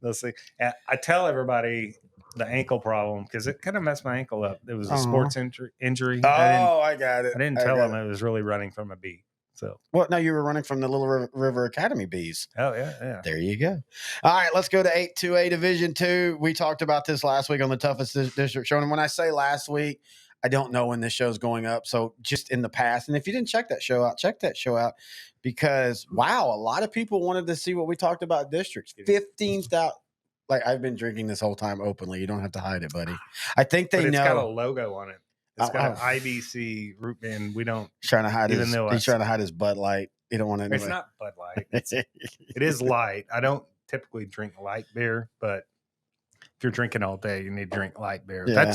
things. I tell everybody the ankle problem because it kind of messed my ankle up. It was a sports injury. I got it. I didn't tell them it was really running from a bee. So well, no, you were running from the Little River Academy bees. Oh yeah. There you go. All right, let's go to 8-2A Division 2. We talked about this last week on the Toughest District Show, and when I say last week, I don't know when this show's going up. So just in the past, and if you didn't check that show out because wow, a lot of people wanted to see what we talked about districts. 15,000. Like I've been drinking this whole time openly. You don't have to hide it, buddy. I think they know. It's got a logo on it. It's got an IBC root, and we don't. He's trying to hide he's trying to hide his Bud Light. He don't want anybody. It's not Bud Light. It is light. I don't typically drink light beer, but if you're drinking all day, you need to drink light beer. Yeah.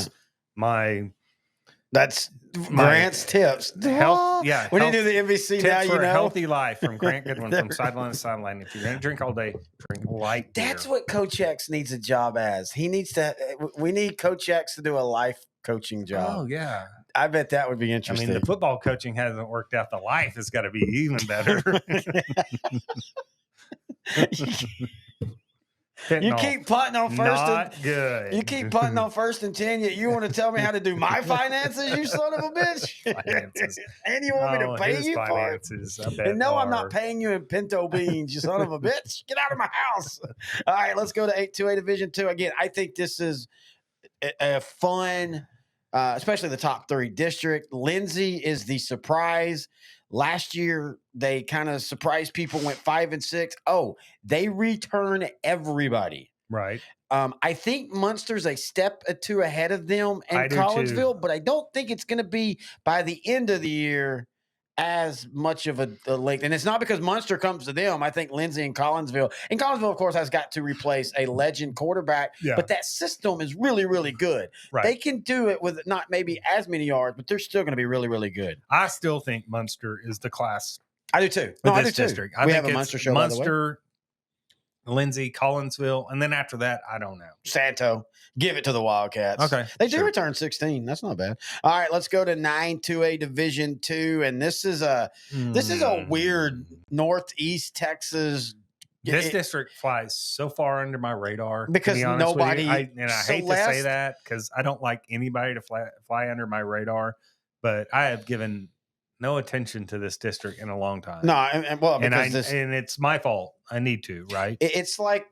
That's Grant's tips. Health, yeah. When you do the NBC now, you know. A healthy life from Grant Goodwin from Sideline to Sideline. If you're going to drink all day, drink light beer. That's what Coach X needs a job as. We need Coach X to do a life coaching job. Oh, yeah. I bet that would be interesting. I mean, the football coaching hasn't worked out. The life has got to be even better. You keep punting on first. Good. You keep punting on 1st and 10. Yet you want to tell me how to do my finances, you son of a bitch. And you want me to pay you for it? And no, I'm not paying you in pinto beans, you son of a bitch. Get out of my house. All right, let's go to 8-2A Division 2. Again, I think this is a fun, especially the top 3 district. Lindsay is the surprise. Last year, they kind of surprised people, went 5-6. Oh, they return everybody. Right. I think Munster's a step or 2 ahead of them and Collinsville, but I don't think it's going to be by the end of the year as much of a length. And it's not because Munster comes to them. I think Lindsay and Collinsville, of course, has got to replace a legend quarterback, but that system is really, really good. Right. They can do it with not maybe as many yards, but they're still going to be really, really good. I still think Munster is the class. I do too. I do too. We have a Munster show, by the way. Lindsay, Collinsville, and then after that, I don't know. Santo, give it to the Wildcats. Okay, they do sure. return 16. That's not bad. All right, let's go to 9-2A Division II, and this is a weird Northeast Texas. This district flies so far under my radar because to be honest nobody. with you. I hate to say that because I don't like anybody to fly under my radar, but I have given no attention to this district in a long time. No, and it's my fault. I need to, right? It's like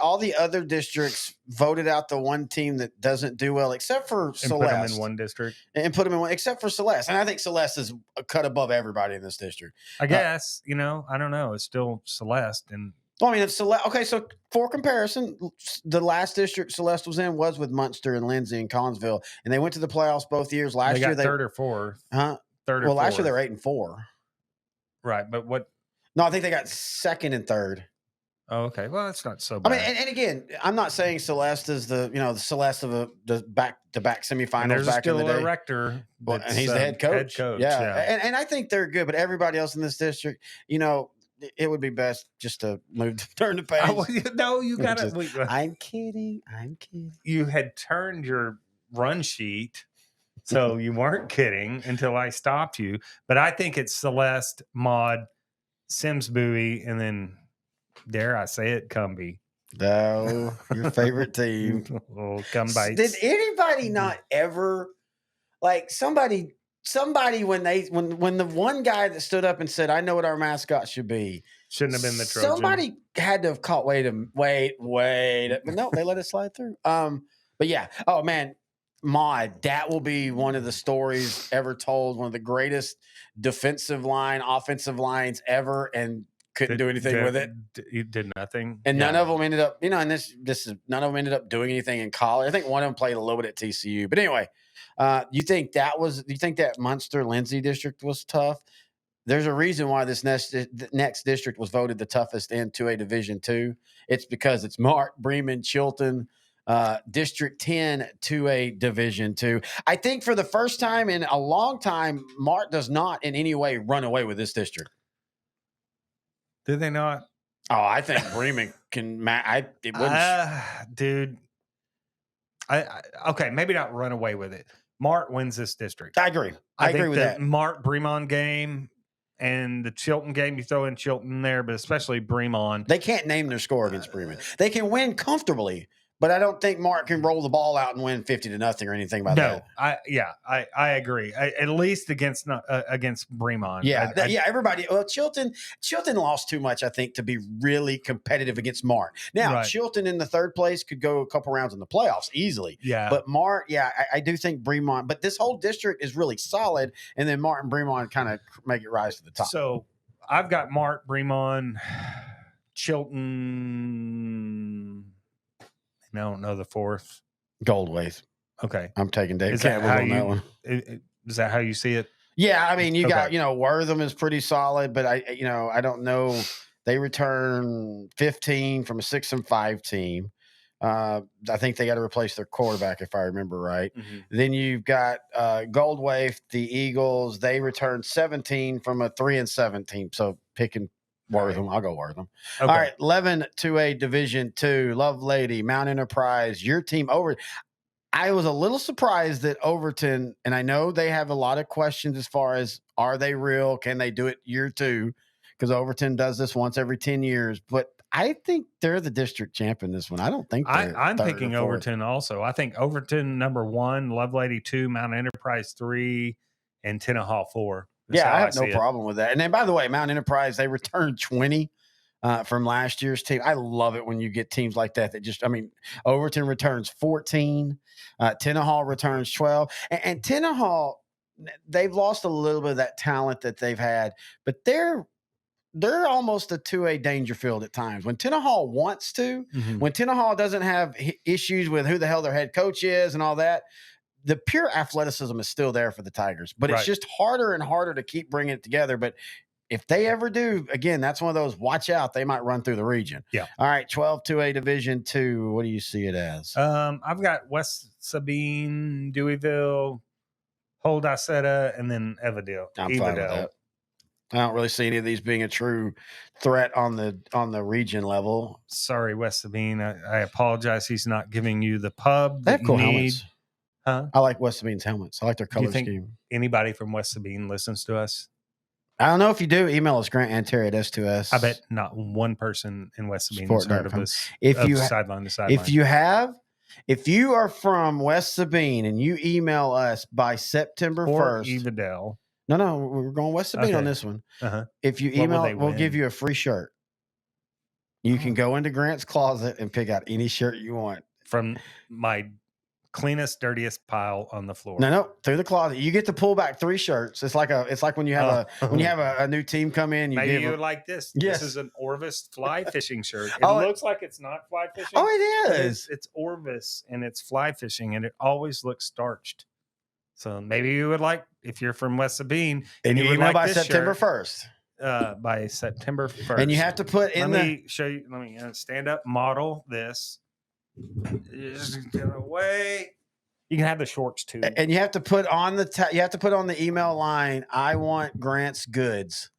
all the other districts voted out the one team that doesn't do well, except for Celeste. Put them in one district. And put them in one, except for Celeste. And I think Celeste is a cut above everybody in this district. I guess, I don't know. It's still Celeste. And well, I mean, it's Celeste. Okay, so for comparison, the last district Celeste was in was with Munster and Lindsay and Collinsville, and they went to the playoffs both years. Last year, they third or fourth. Huh? Third or fourth. Last year they were 8-4. Right, but what? No, I think they got second and third. Oh, okay. Well, that's not so bad. I mean, and again, I'm not saying Celeste is the Celeste of the back-to-back semifinals and there's back in the day. A rector, and he's the head coach. Yeah. And I think they're good, but everybody else in this district, it would be best just to turn the page. No, you got to. I'm kidding. You had turned your run sheet. So you weren't kidding until I stopped you. But I think it's Celeste, Maud, Sims Bowie, and then, dare I say it, Cumbie. No, your favorite team. Oh, Cumbites. Did anybody not ever, like somebody when the one guy that stood up and said, I know what our mascot should be. Shouldn't have been the Trojan. Somebody had to have caught, wait. But no, they let it slide through. But yeah. Oh, man. Maud, that will be one of the stories ever told, one of the greatest offensive lines ever, and couldn't do anything with it. You did nothing. And none of them ended up, and this is none of them ended up doing anything in college. I think one of them played a little bit at TCU. But anyway, you think that Munster Lindsay district was tough? There's a reason why this next district was voted the toughest in 2A Division II. It's because it's Mart, Bremen, Chilton, District 10 2A Division II. I think for the first time in a long time, Mart does not in any way run away with this district. Do they not? Oh, I think Bremen can. Dude. Okay, maybe not run away with it. Mart wins this district. I agree. I agree with that. Mart Bremen game and the Chilton game, you throw in Chilton there, but especially Bremen. They can't name their score against Bremen. They can win comfortably. But I don't think Mark can roll the ball out and win 50-0 or anything by that. No, I agree. At least against Bremen. Yeah, everybody. Well, Chilton lost too much, I think, to be really competitive against Mark. Now, right. Chilton in the third place could go a couple rounds in the playoffs easily. Yeah, but Mark, I do think Bremen. But this whole district is really solid, and then Mark and Bremen kind of make it rise to the top. So I've got Mark, Bremen, Chilton. I don't know the fourth. Goldways. Okay. I'm taking Dave Campbell on that one. Is that how you see it? Yeah, I mean, you got, Wortham is pretty solid, but I don't know. They return 15 from a 6-5 team. I think they got to replace their quarterback, if I remember right. Mm-hmm. Then you've got Goldwave, the Eagles. They return 17 from a 3-7 team. So picking Wortham. I'll go Wortham. Okay. All right, 11 2A Division II. Love Lady, Mount Enterprise, your team over. I was a little surprised that Overton, and I know they have a lot of questions as far as are they real? Can they do it year two? Because Overton does this once every 10 years. But I think they're the district champion this one. I don't think I'm picking Overton also. I think Overton number 1, Love Lady 2, Mount Enterprise 3, and Tenaha 4. Yeah, I have no problem with that. And then, by the way, Mount Enterprise, they returned 20 from last year's team. I love it when you get teams like that Overton returns 14. Tenaha returns 12. And Tenaha, they've lost a little bit of that talent that they've had, but they're almost a 2A danger field at times. When Tenaha wants to, when Tenaha doesn't have issues with who the hell their head coach is and all that, the pure athleticism is still there for the Tigers, but it's just harder and harder to keep bringing it together. But if they ever do, again, that's one of those, watch out, they might run through the region. Yeah. All right, 12 2A Division II. What do you see it as? I've got West Sabine, Deweyville, Holdicetta, and then Evadale. I'm fine with that. I don't really see any of these being a true threat on the region level. Sorry, West Sabine. I apologize. He's not giving you the pub They that have cool you need. helmets. Huh? I like West Sabine's helmets. I like their Do you color think scheme. anybody from West Sabine listens to us? I don't know if you do. Email us, Grant and Terry at S2S. I bet not one person in West Sabine has heard of Sport.com. us. If you Sideline to Sideline. If you are from West Sabine and you email us by September or 1st. Evadale. No, we're going West Sabine on this one. Uh-huh. If you What will email, they we'll give win? you a free shirt. You can go into Grant's closet and pick out any shirt you want. From my cleanest, dirtiest pile on the floor. No, through the closet. You get to pull back 3 shirts. It's like when you have a new team come in. Maybe you would like this. Yes. This is an Orvis fly fishing shirt. It Oh, looks like it's not fly fishing. Oh, it but is. It's Orvis and it's fly fishing, and it always looks starched. So maybe you would like, if you're from West Sabine, and you would email like by this September shirt, 1st. By September 1st. And you have to put in Let me show you. Let me stand up, model this. Just get away. You can have the shorts too. And you have to put on the email line, I want Grant's goods.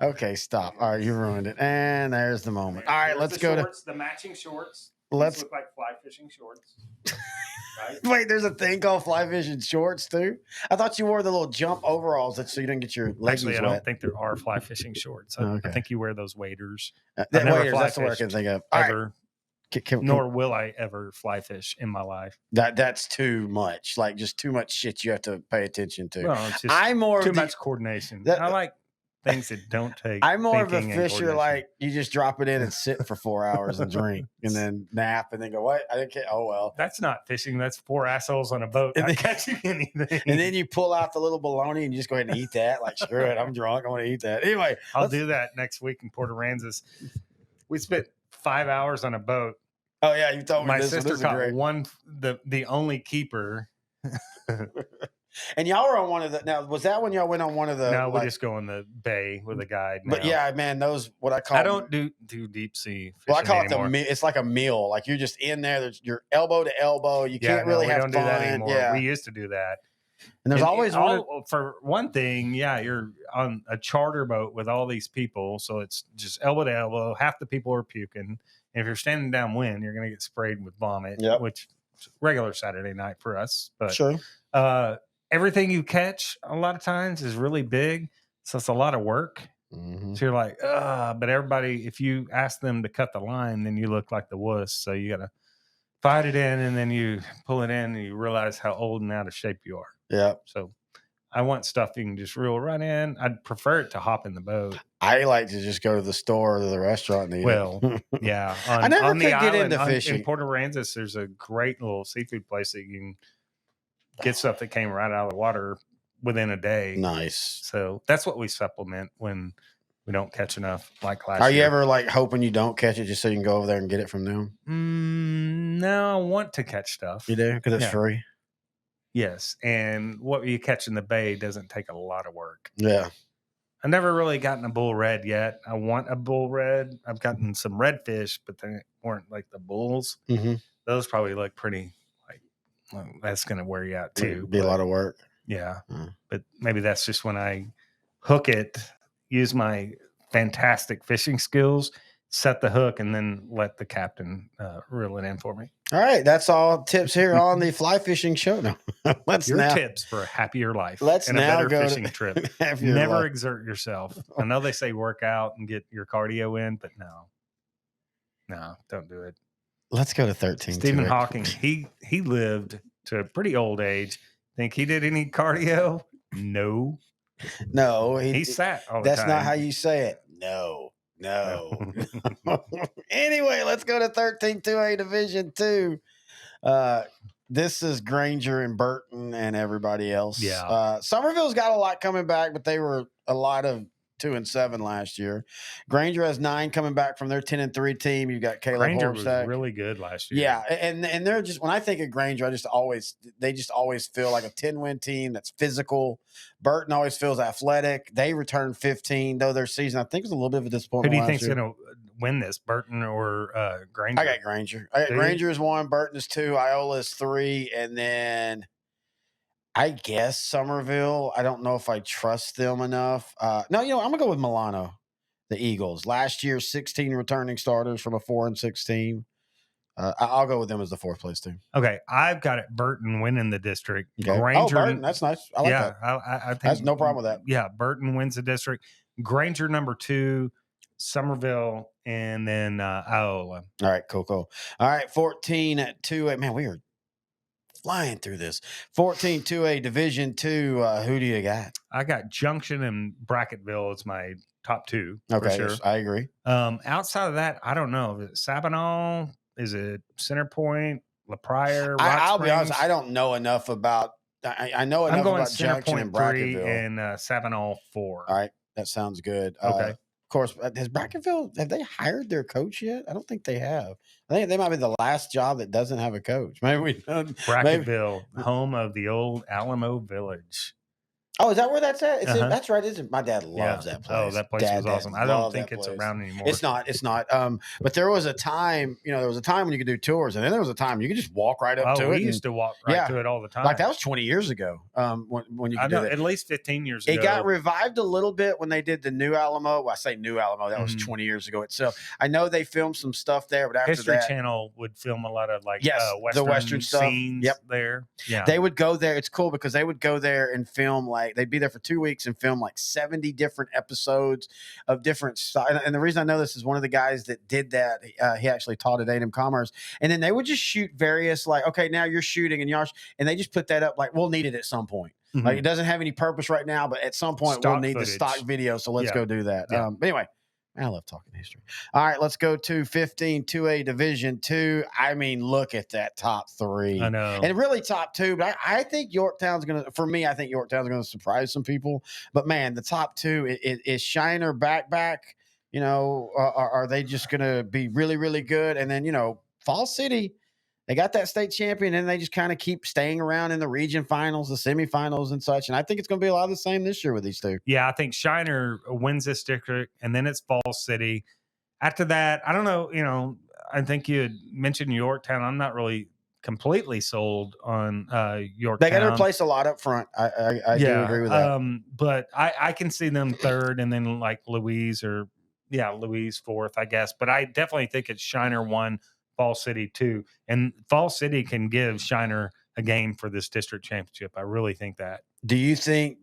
Okay, stop. All right, you ruined it. And there's the moment. All right, Here's let's the go shorts, the matching shorts. Let's These look like fly fishing shorts. Right? Wait, there's a thing called fly fishing shorts too? I thought you wore the little jump overalls so you didn't get your legs Actually, I wet. don't think there are fly fishing shorts. I think you wear those waders. Waders, that's the word I can think of. Ever. Right. Nor will I ever fly fish in my life. That's too much. Like just too much shit you have to pay attention to. Well, it's just I'm more too much coordination. I like things that don't take. I'm more of a thinking and fisher. coordination. Like you just drop it in and sit for 4 hours and drink, and then nap, and then go. What? I didn't get. Oh well. That's not fishing. That's 4 assholes on a boat not catching anything. And then you pull out the little bologna and you just go ahead and eat that. Like screw it, I'm drunk. I want to eat that. Anyway, I'll do that next week in Port Aransas. We spent 5 hours on a boat. Oh yeah, you told me my this sister is caught great. the only keeper. And y'all were on one of the. Now, was that when y'all went on one of the? No, we just go in the bay with a guide. But now. yeah, man, those what I call. I don't do deep sea. Well, I call anymore. it it's like a meal. Like you're just in there. There's you're elbow to elbow. You can't really we have don't fun. do that anymore. Yeah, We used to do that. and there's always one. For one thing, you're on a charter boat with all these people, so it's just elbow to elbow. Half the people are puking. And if you're standing downwind, you're going to get sprayed with vomit, which is regular Saturday night for us. But sure. Everything you catch a lot of times is really big. So it's a lot of work. Mm-hmm. So you're like, but everybody, if you ask them to cut the line, then you look like the wuss. So you got to fight it in, and then you pull it in, and you realize how old and out of shape you are. Yeah. So I want stuff you can just reel right in. I'd prefer it to hop in the boat. I like to just go to the store or to the restaurant and eat it. Yeah. I never could get into fishing. In Port Aransas, there's a great little seafood place that you can get stuff that came right out of the water within a day. Nice. So that's what we supplement when we don't catch enough. Like last Are year. you ever like hoping you don't catch it just so you can go over there and get it from them? No, I want to catch stuff. You do? Because it's free? Yes. And what you catch in the bay doesn't take a lot of work. Yeah. I've never really gotten a bull red yet. I want a bull red. I've gotten some redfish, but they weren't like the bulls. Mm-hmm. Those probably look pretty that's going to wear you out too. It'd be a lot of work. Yeah. But maybe that's just when I hook it, use my fantastic fishing skills, set the hook, and then let the captain reel it in for me. All right. That's all tips here on the fly fishing show. No, tips for a happier life. Let's and now a better go fishing trip. Never exert yourself. I know they say work out and get your cardio in, but no, don't do it. Let's go to 13. Stephen Hawking, he lived to a pretty old age. Think he did any cardio? No. No. He sat all the That's time. not how you say it. No. Anyway, let's go to 13-2A Division 2. This is Granger and Burton and everybody else. Yeah. Somerville's got a lot coming back, but they were a lot of 2-7 last year. Granger has 9 coming back from their 10-3 team. You've got Caleb Granger Horstack. was really good last year. Yeah, and they're just, when I think of Granger, they just always feel like a 10-win team that's physical. Burton always feels athletic. They returned 15, though their season I think was a little bit of a Who disappointment. do you think's going to win this, Burton or Granger? I got Granger. Granger is 1, Burton is 2, Iola is 3, and then I guess Somerville. I don't know if I trust them enough. No, I'm gonna go with Milano, the Eagles. Last year, 16 returning starters from a 4-6 team. I'll go with them as the 4th place team. Okay, I've got it. Burton winning the district. Okay. Granger, Burton, that's nice. I like that. I think That's no problem with that. Yeah, Burton wins the district. Granger number 2, Somerville, and then Iola. All right, cool. All right, 14-2A. Man, we are flying through this. 14-2A Division 2. Who do you got? I got Junction and Bracketville as my top 2. Okay, for sure. yes, I agree. Outside of that, I don't know. Is it Sabinal? Is it Centerpoint? La Pryor? I'll be honest. I don't know enough about. I know enough about Junction and Bracketville 3 Bracketville. and Sabinal 4. All right, that sounds good. Okay. Of course, has Bracketville, have they hired their coach yet? I don't think they have. I think they might be the last job that doesn't have a coach. Maybe we Bracketville, home of the old Alamo Village. Oh, is that where that's at? That's right. My dad loves that place. Oh, that place was awesome. I don't think it's around anymore. It's not. But there was a time, when you could do tours, and then there was a time you could just walk right up to it. We used to walk right to it all the time. Like that was 20 years ago. When you could do that. At least 15 years ago. It got revived a little bit when they did the New Alamo. Well, I say New Alamo. That was 20 years ago itself. I know they filmed some stuff there, but after History that, Channel would film a lot of the Western stuff. Scenes there. Yeah, they would go there. It's cool because they would go there and film they'd be there for 2 weeks and film 70 different episodes of different styles. And the reason I know this is one of the guys that did that. He actually taught at A&M Commerce, and then they would just shoot various okay, now you're shooting and they just put that up we'll need it at some point. Mm-hmm. It doesn't have any purpose right now, but at some point we'll need the stock video. So let's go do that. Yeah. But anyway, I love talking history. All right, let's go to 15-2A Division 2. I mean, look at that top 3. I know. And really top 2, but I think Yorktown's going to surprise some people. But man, the top 2 is Shiner back. Are they just going to be really, really good? And then, Fall City, they got that state champion, and they just kind of keep staying around in the region finals, the semifinals, and such. And I think it's going to be a lot of the same this year with these 2. Yeah, I think Shiner wins this district, and then it's Fall City. After that, I don't know. I think you had mentioned Yorktown. I'm not really completely sold on Yorktown. They got to replace a lot up front. I do agree with that. But I can see them 3rd, and then Louise Louise 4th, I guess. But I definitely think it's Shiner 1. Fall City 2, and Fall City can give Shiner a game for this district championship. I really think that. Do you think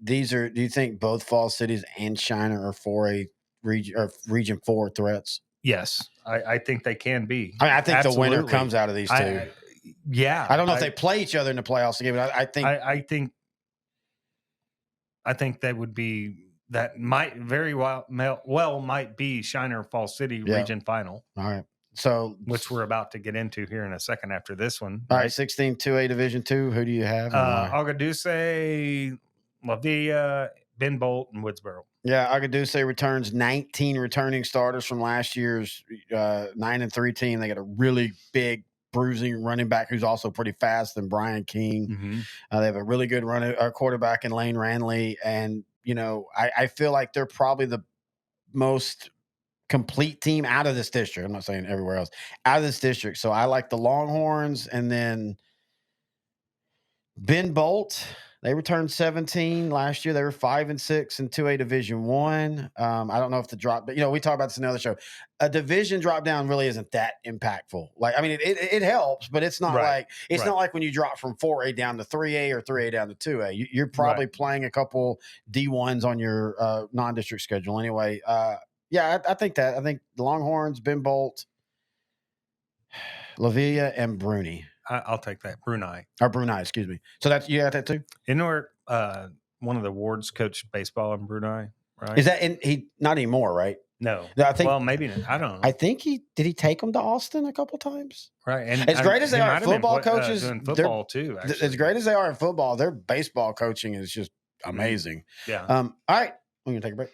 both Fall Cities and Shiner are for a region 4 threats? Yes, I think they can be. I think Absolutely. The winner comes out of these 2. I don't know if they play each other in the playoffs again, but I think that would be that might very well might be Shiner Fall City region final. All right. So, which we're about to get into here in a second after this one. All right, 16-2A Division 2. Who do you have? Agaduce, La Villa, Ben Bolt, and Woodsboro. Yeah, Agaduce returns 19 returning starters from last year's 9-3 team. They got a really big bruising running back who's also pretty fast than Brian King. Mm-hmm. They have a really good quarterback in Lane Ranley. And, I feel like they're probably the most complete team out of this district. I'm not saying everywhere else, out of this district. So I like the Longhorns. And then Ben Bolt, they returned 17 last year. They were 5-6 in 2A Division 1. I don't know if the drop, but we talk about this in another show. A division drop down really isn't that impactful. It helps, but it's not not like when you drop from 4A down to 3A or 3A down to 2A. You're probably playing a couple D1s on your non-district schedule anyway. Yeah, I think that. I think the Longhorns, Ben Bolt, La Villa, and Bruni. I'll take that. Bruni, excuse me. So you got that too? One of the wards coached baseball in Bruni, right? Is that he? Not anymore, right? No. I think. Well, maybe I don't know. I think did he take them to Austin a couple times? Right. And as great as they are in football coaches, doing football too. Actually. As great as they are in football, their baseball coaching is just amazing. Yeah. All right, we're gonna take a break.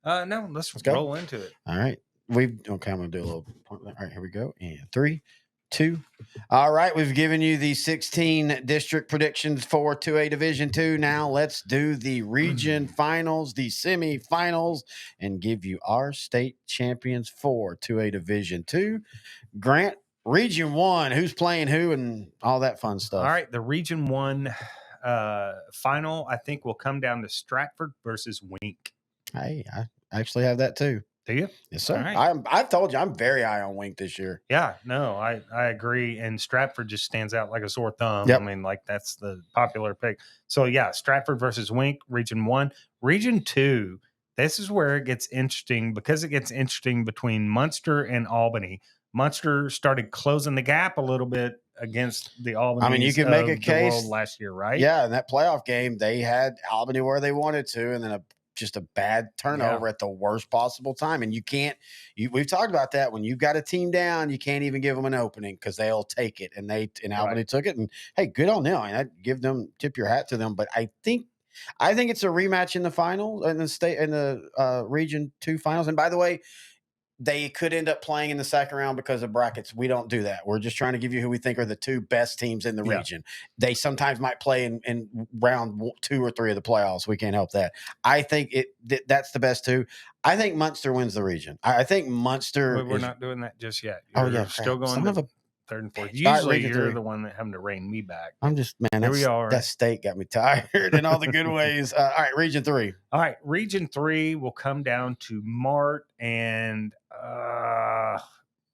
No, let's roll into it. All right. I'm going to do a little. All right, here we go. And 3, 2. All right. We've given you the 16 district predictions for 2A Division 2. Now let's do the region finals, the semifinals, and give you our state champions for 2A Division 2. Grant, Region 1, who's playing who and all that fun stuff. All right. The Region 1 final, I think, will come down to Stratford versus Wink. Hey, I actually have that too. Do you? Yes, sir. All right. I've told you I'm very high on Wink this year. Yeah, no, I agree. And Stratford just stands out like a sore thumb. Yep. I mean, like that's the popular pick. So yeah, Stratford versus Wink, Region 1. Region 2, this is where it gets interesting because it gets interesting between Munster and Albany. Munster started closing the gap a little bit against the Albany. I mean, you can make a case last year, right? Yeah, in that playoff game, they had Albany where they wanted to, and then just a bad turnover at the worst possible time. And you can't. We've talked about that. When you've got a team down, you can't even give them an opening because they'll take it. And Albany took it. And hey, good on them. And I'd tip your hat to them. But I think it's a rematch in the final in the Region 2 finals. And by the way, they could end up playing in the second round because of brackets. We don't do that. We're just trying to give you who we think are the 2 best teams in the region. They sometimes might play in round 2 or 3 of the playoffs. We can't help that. I think that's the best 2. I think Munster wins the region. I think Munster. We're not doing that just yet. You're still going to third and fourth. Start Usually Region you're 3. the one that having to rein me back. I'm just, man, Here we are. That state got me tired in all the good ways. All right, Region 3. All right, Region 3 will come down to Mart and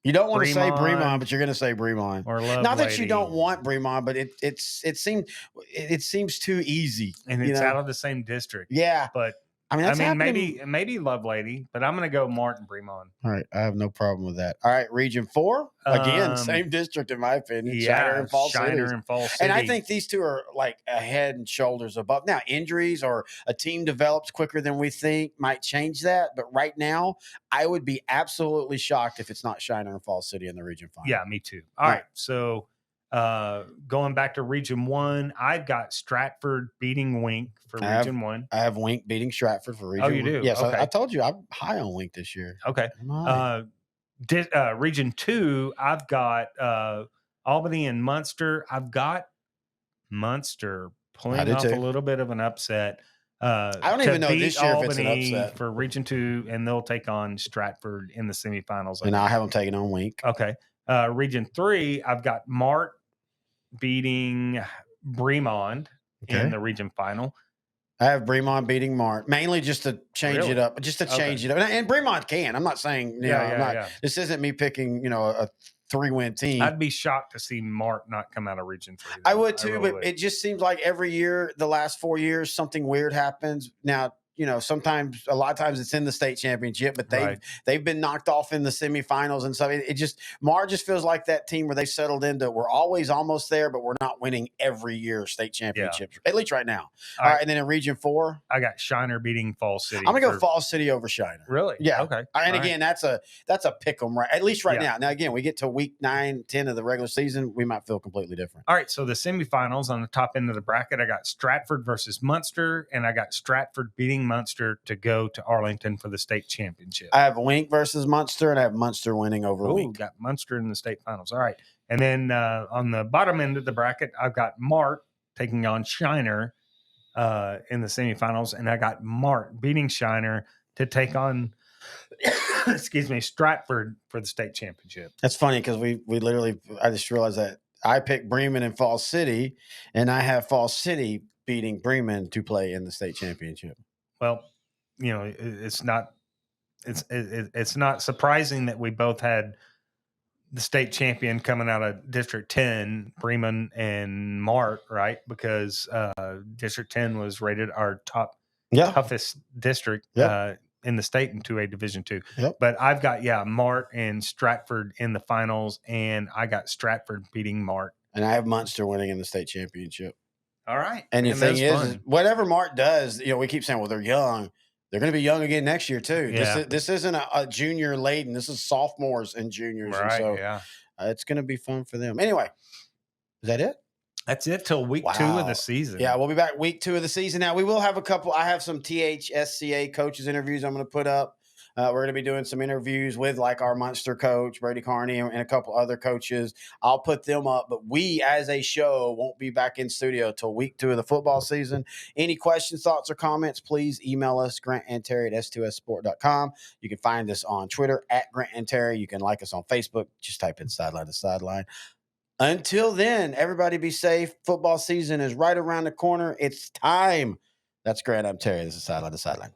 you don't want to say Bremond, but you're going to say Bremond. Or Love Not that Lady. you don't want Bremond, but it seems too easy, and it's out of the same district. Yeah, but I mean, maybe Love Lady, but I'm going to go Mart and Bremond. All right, I have no problem with that. All right, Region 4, again, same district in my opinion. Shiner and Fall City. And I think these 2 are like a head and shoulders above. Now, injuries or a team develops quicker than we think might change that, but right now, I would be absolutely shocked if it's not Shiner and Fall City in the Region 5. Yeah, me too. All right, so going back to Region 1, I've got Stratford beating Wink for Region 1. I have Wink beating Stratford for Region 1. Oh, you do? Yes, okay. I told you I'm high on Wink this year. Okay. Region 2, I've got Albany and Munster. I've got Munster pulling off a little bit of an upset. I don't even know this year if it's an upset for Region 2, and they'll take on Stratford in the semifinals. And I have them taking on Wink. Okay. Region 3, I've got Mart beating Bremond in the region final. I have Bremond beating Mart, mainly just to change it up. Just to change it up. And Bremond can. I'm not saying, this isn't me picking, a 3-win team. I'd be shocked to see Mart not come out of Region 3. I would too, but it just seems like every year, the last 4 years, something weird happens. Now, sometimes, a lot of times it's in the state championship, but they've been knocked off in the semifinals and stuff. Mar just feels like that team where they settled into, we're always almost there, but we're not winning every year state championships, at least right now. All right. And then in Region 4, I got Shiner beating Fall City. I'm going to go Fall City over Shiner. Really? Yeah. Okay. And again, that's a pick 'em, right? At least right now. Now, again, we get to week 9, 10 of the regular season, we might feel completely different. All right. So the semifinals on the top end of the bracket, I got Stratford versus Munster, and I got Stratford beating Munster to go to Arlington for the state championship. I have Wink versus Munster, and I have Munster winning over Wink. Got Munster in the state finals. All right. And then on the bottom end of the bracket, I've got Mart taking on Shiner in the semifinals, and I got Mart beating Shiner to take on Stratford for the state championship. That's funny because we literally, I just realized that I picked Bremen and Fall City, and I have Fall City beating Bremen to play in the state championship. Well, it's not surprising that we both had the state champion coming out of District 10, Bremen and Mart, right? Because District 10 was rated our toughest district in the state in 2A Division 2. Yep. But I've got Mart and Stratford in the finals, and I got Stratford beating Mart. And I have Munster winning in the state championship. All right. And the thing is, whatever Mart does, we keep saying, well, they're young. They're going to be young again next year, too. Yeah. This isn't a junior laden. This is sophomores and juniors. Right, and so it's going to be fun for them. Anyway, is that it? That's it till week 2 of the season. Yeah, we'll be back week 2 of the season. Now, we will have I have some THSCA coaches interviews I'm going to put up. We're going to be doing some interviews with our Munster coach, Brady Carney, and a couple other coaches. I'll put them up, but we as a show won't be back in studio till week 2 of the football season. Any questions, thoughts, or comments, please email us, grantandterry@s2ssport.com. You can find us on Twitter @GrantandTerry. You can like us on Facebook. Just type in Sideline to Sideline. Until then, everybody be safe. Football season is right around the corner. It's time. That's Grant. I'm Terry. This is Sideline to Sideline.